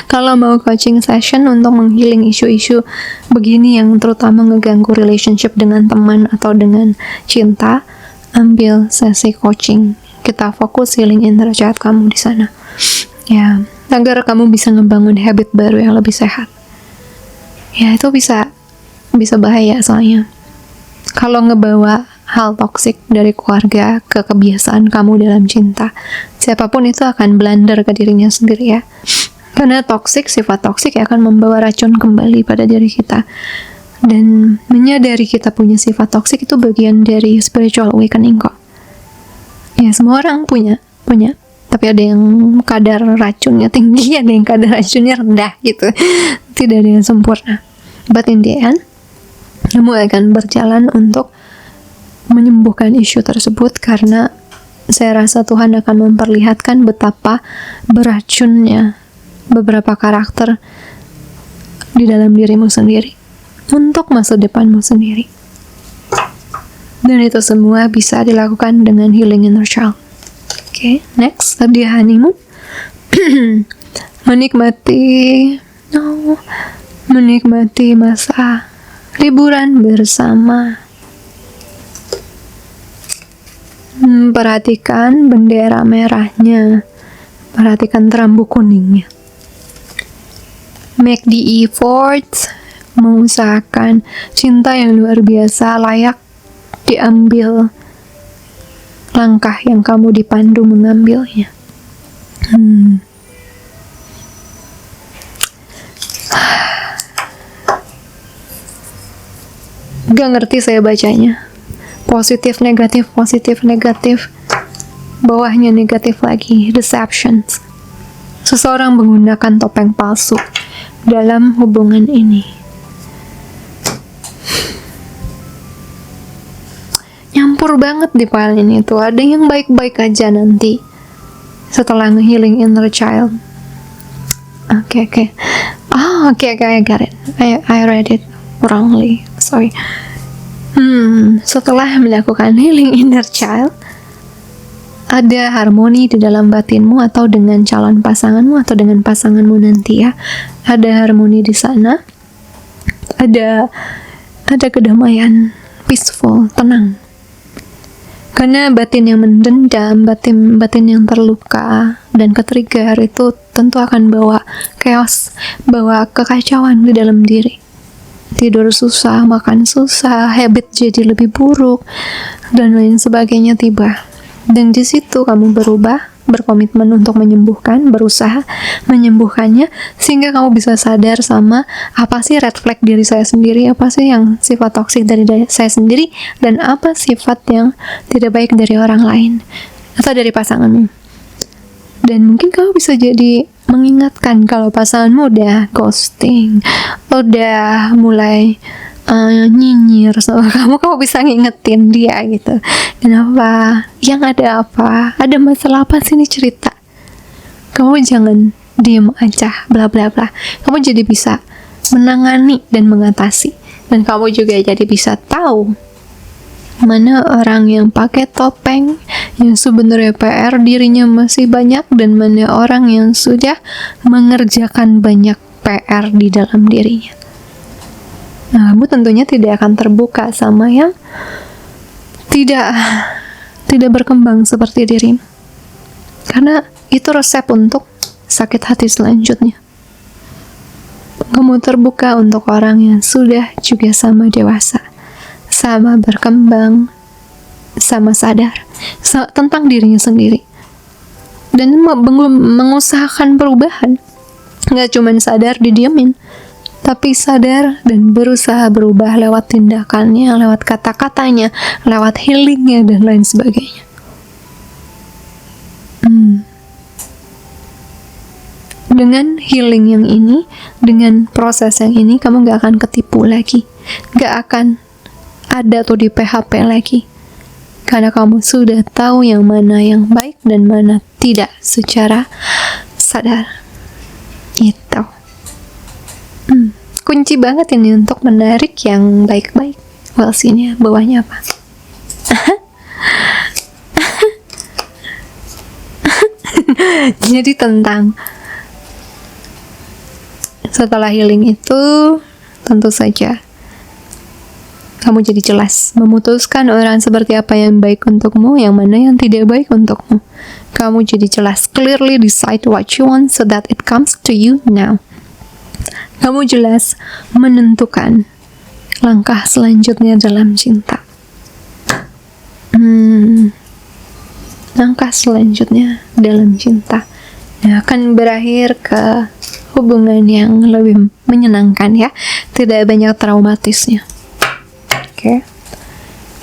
kalau mau coaching session untuk menghealing isu-isu begini yang terutama ngeganggu relationship dengan teman atau dengan cinta, ambil sesi coaching. Kita fokus healing inner child kamu di sana. Ya, agar kamu bisa ngebangun habit baru yang lebih sehat. Ya, itu bisa bahaya soalnya. Kalau ngebawa hal toksik dari keluarga ke kebiasaan kamu dalam cinta, siapapun itu akan blunder ke dirinya sendiri ya. Karena sifat toksik akan membawa racun kembali pada diri kita. Dan menyadari kita punya sifat toksik itu bagian dari spiritual awakening kok. Ya, semua orang punya. Tapi ada yang kadar racunnya tinggi, ada yang kadar racunnya rendah gitu. Tidak ada yang sempurna. But in the end, kamu akan berjalan untuk menyembuhkan isu tersebut, karena saya rasa Tuhan akan memperlihatkan betapa beracunnya beberapa karakter di dalam dirimu sendiri untuk masa depanmu sendiri. Dan itu semua bisa dilakukan dengan healing inner child. Oke, next, tadi honeymoon. menikmati masa liburan bersama. Perhatikan bendera merahnya, perhatikan terambu kuningnya. Make the effort, mengusahakan cinta yang luar biasa layak diambil langkah yang kamu dipandu mengambilnya. Gak ngerti saya bacanya. Positif, negatif, bawahnya negatif lagi. Deceptions. Seseorang menggunakan topeng palsu dalam hubungan ini. Nyampur banget di file ini tuh. Ada yang baik-baik aja nanti setelah nge-healing inner child. Oke, I got it. I read it wrongly. Sorry. Setelah melakukan healing inner child, ada harmoni di dalam batinmu atau dengan calon pasanganmu atau dengan pasanganmu nanti ya. Ada harmoni di sana. Ada kedamaian, peaceful, tenang. Karena batin yang mendendam, batin yang terluka dan ketrigger itu tentu akan bawa chaos, bawa kekacauan di dalam diri. Tidur susah, makan susah, habit jadi lebih buruk, dan lain sebagainya tiba. Dan di situ kamu berubah, berkomitmen untuk menyembuhkan, berusaha menyembuhkannya, sehingga kamu bisa sadar sama apa sih red flag diri saya sendiri, apa sih yang sifat toksik dari saya sendiri, dan apa sifat yang tidak baik dari orang lain atau dari pasanganmu. Dan mungkin kamu bisa jadi mengingatkan kalau pasanganmu udah ghosting, udah mulai nyinyir sama kamu bisa ngingetin dia gitu. Kenapa? Yang ada apa? Ada masalah apa sih, nih cerita. Kamu jangan diem aja, bla bla bla. Kamu jadi bisa menangani dan mengatasi. Dan kamu juga jadi bisa tahu mana orang yang pakai topeng, yang sebenarnya PR dirinya masih banyak, dan mana orang yang sudah mengerjakan banyak PR di dalam dirinya. Nah, kamu tentunya tidak akan terbuka sama yang tidak berkembang seperti dirimu. Karena itu resep untuk sakit hati selanjutnya. Kamu terbuka untuk orang yang sudah juga sama dewasa, sama berkembang, sama sadar tentang dirinya sendiri. Dan mengusahakan perubahan. Nggak cuma sadar didiamin, tapi sadar dan berusaha berubah lewat tindakannya, lewat kata-katanya, lewat healingnya, dan lain sebagainya. Dengan healing yang ini, dengan proses yang ini, kamu gak akan ketipu lagi. Gak akan ada tuh di PHP lagi. Karena kamu sudah tahu yang mana yang baik dan mana tidak secara sadar. Gitu. Kunci banget ini untuk menarik yang baik-baik. Well, sini bawahnya apa? Jadi tentang setelah healing itu, tentu saja kamu jadi jelas memutuskan orang seperti apa yang baik untukmu, yang mana yang tidak baik untukmu. Kamu jadi jelas, clearly decide what you want so that it comes to you now. Kamu jelas menentukan langkah selanjutnya dalam cinta. Langkah selanjutnya dalam cinta akan berakhir ke hubungan yang lebih menyenangkan ya, tidak banyak traumatisnya. Oke.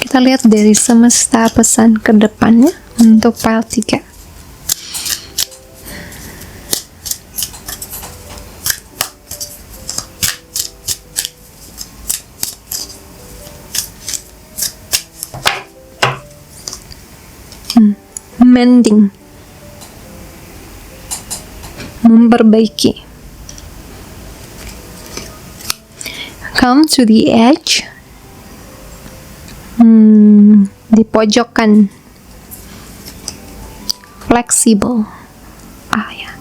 Kita lihat dari semesta pesan ke depannya untuk file 3. Mending, memperbaiki. Come to the edge, di pojokan. Flexible, ya.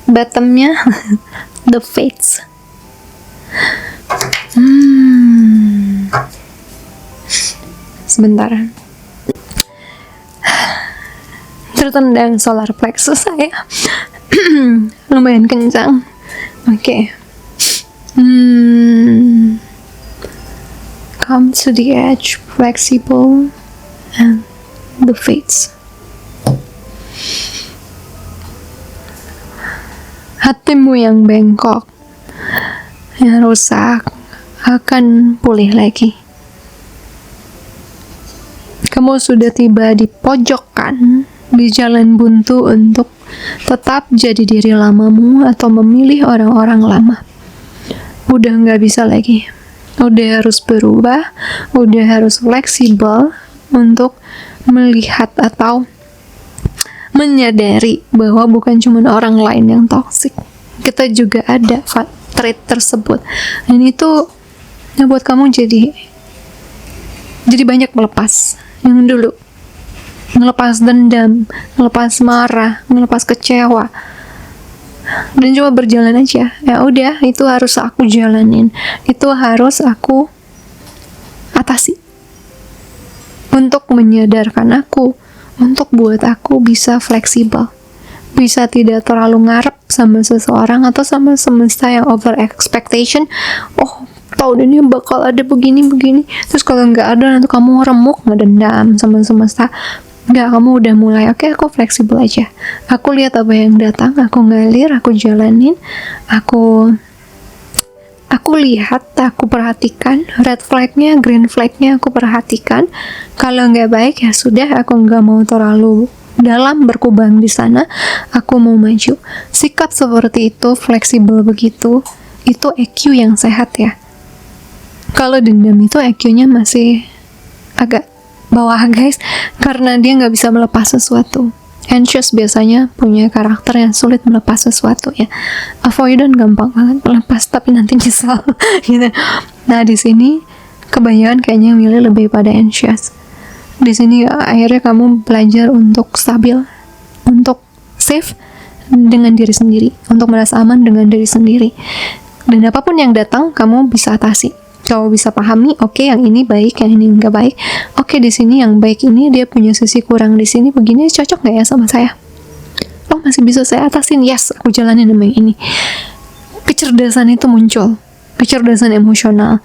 Bottomnya the fates. Sebentar. Tertendang solar plexus saya. Lumayan kencang. Oke. Come to the edge, flexible, and the fates. Hatimu yang bengkok, yang rusak, akan pulih lagi. Kamu sudah tiba di pojokan, di jalan buntu untuk tetap jadi diri lamamu atau memilih orang-orang lama. Udah nggak bisa lagi. Udah harus berubah, udah harus fleksibel untuk melihat atau menyadari bahwa bukan cuma orang lain yang toksik. Kita juga ada trait tersebut. Dan itu buat kamu jadi banyak melepas yang dulu, ngelepas dendam, ngelepas marah, ngelepas kecewa, dan coba berjalan aja. Ya udah, itu harus aku jalanin, itu harus aku atasi untuk menyadarkan aku, untuk buat aku bisa fleksibel, bisa tidak terlalu ngarep sama seseorang atau sama semesta yang over expectation. Oh, tahu ini bakal ada begini-begini. Terus kalau nggak ada, nanti kamu remuk, ngedendam sama semesta. Nggak, kamu udah mulai, oke, aku fleksibel aja. Aku lihat apa yang datang, aku ngalir, aku jalanin, aku lihat, aku perhatikan red flagnya, green flagnya, aku perhatikan. Kalau nggak baik, ya sudah, aku nggak mau terlalu dalam berkubang di sana, aku mau maju. Sikap seperti itu, fleksibel begitu, itu EQ yang sehat ya. Kalau dendam itu EQ-nya masih agak bawah guys, karena dia nggak bisa melepas sesuatu. Anxious biasanya punya karakter yang sulit melepas sesuatu ya. Avoidant gampang banget melepas, tapi nanti nyesal gitu. Nah di sini kebanyakan kayaknya milih lebih pada anxious. Di sini akhirnya kamu belajar untuk stabil, untuk safe dengan diri sendiri, untuk merasa aman dengan diri sendiri. Dan apapun yang datang, kamu bisa atasi. Kamu bisa pahami, oke, yang ini baik, yang ini nggak baik. Oke, di sini yang baik ini dia punya sisi kurang di sini, begini cocok nggak ya sama saya? Oh, masih bisa saya atasin, yes, aku jalanin sama yang ini. Kecerdasan itu muncul, kecerdasan emosional,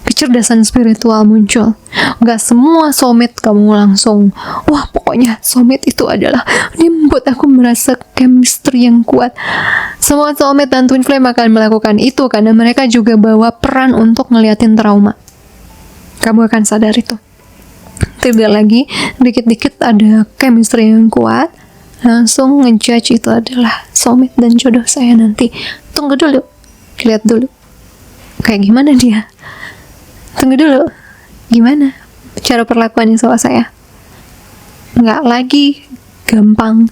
kecerdasan spiritual muncul. Gak semua soulmate kamu langsung, wah pokoknya soulmate itu adalah, ini membuat aku merasa chemistry yang kuat. Semua soulmate dan twin flame akan melakukan itu karena mereka juga bawa peran untuk ngeliatin trauma. Kamu akan sadar itu. Tidak lagi dikit-dikit ada chemistry yang kuat, langsung ngejudge itu adalah soulmate dan jodoh saya nanti. Tunggu dulu, lihat dulu kayak gimana dia. Tunggu dulu, gimana cara perlakuannya sama saya? Nggak lagi gampang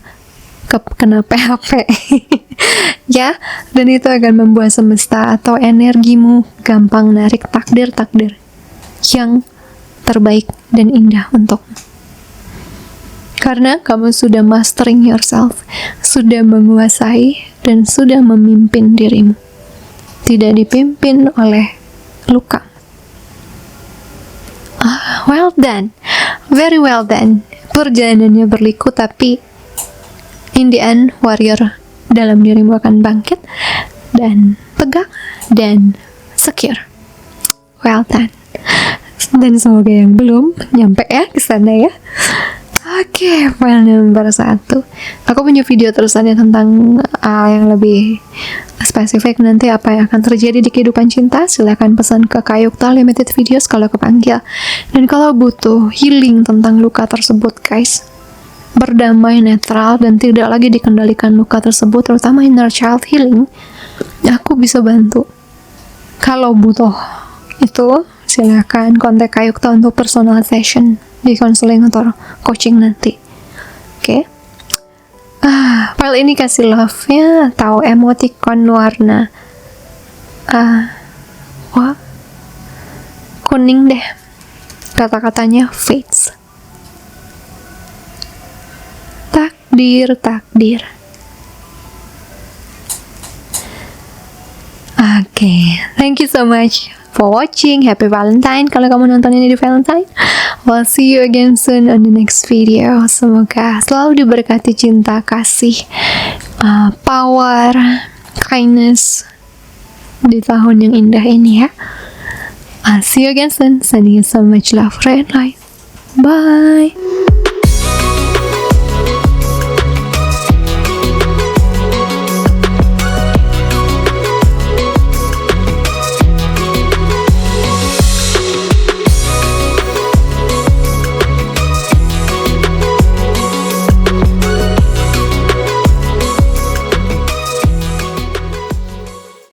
kena PHP ya, dan itu akan membuat semesta atau energimu gampang narik takdir-takdir yang terbaik dan indah untukmu. Karena kamu sudah mastering yourself, sudah menguasai dan sudah memimpin dirimu, tidak dipimpin oleh luka. Well done, very well done. Perjalanannya berliku, tapi in the end, warrior dalam dirimu akan bangkit dan tegak dan secure. Well done. Dan semoga yang belum nyampe ya ke sana ya. Oke, file nomor 1. Aku punya video terusannya tentang yang lebih spesifik nanti apa yang akan terjadi di kehidupan cinta. Silahkan pesan ke Kayukta Limited Videos kalau kepanggil. Dan kalau butuh healing tentang luka tersebut guys, berdamai, netral, dan tidak lagi dikendalikan luka tersebut, terutama inner child healing, aku bisa bantu. Kalau butuh itu, silahkan kontak Kayukta untuk personal session di counseling atau coaching nanti. Oke. File ini kasih love-nya atau emoticon warna kuning deh. Kata-katanya fates. Takdir, takdir. Oke, thank you so much for watching. Happy Valentine kalau kamu nonton ini di Valentine. We'll see you again soon on the next video. Semoga selalu diberkati cinta, kasih, power, kindness di tahun yang indah ini ya. I'll see you again soon. Sending you so much love and light. Bye.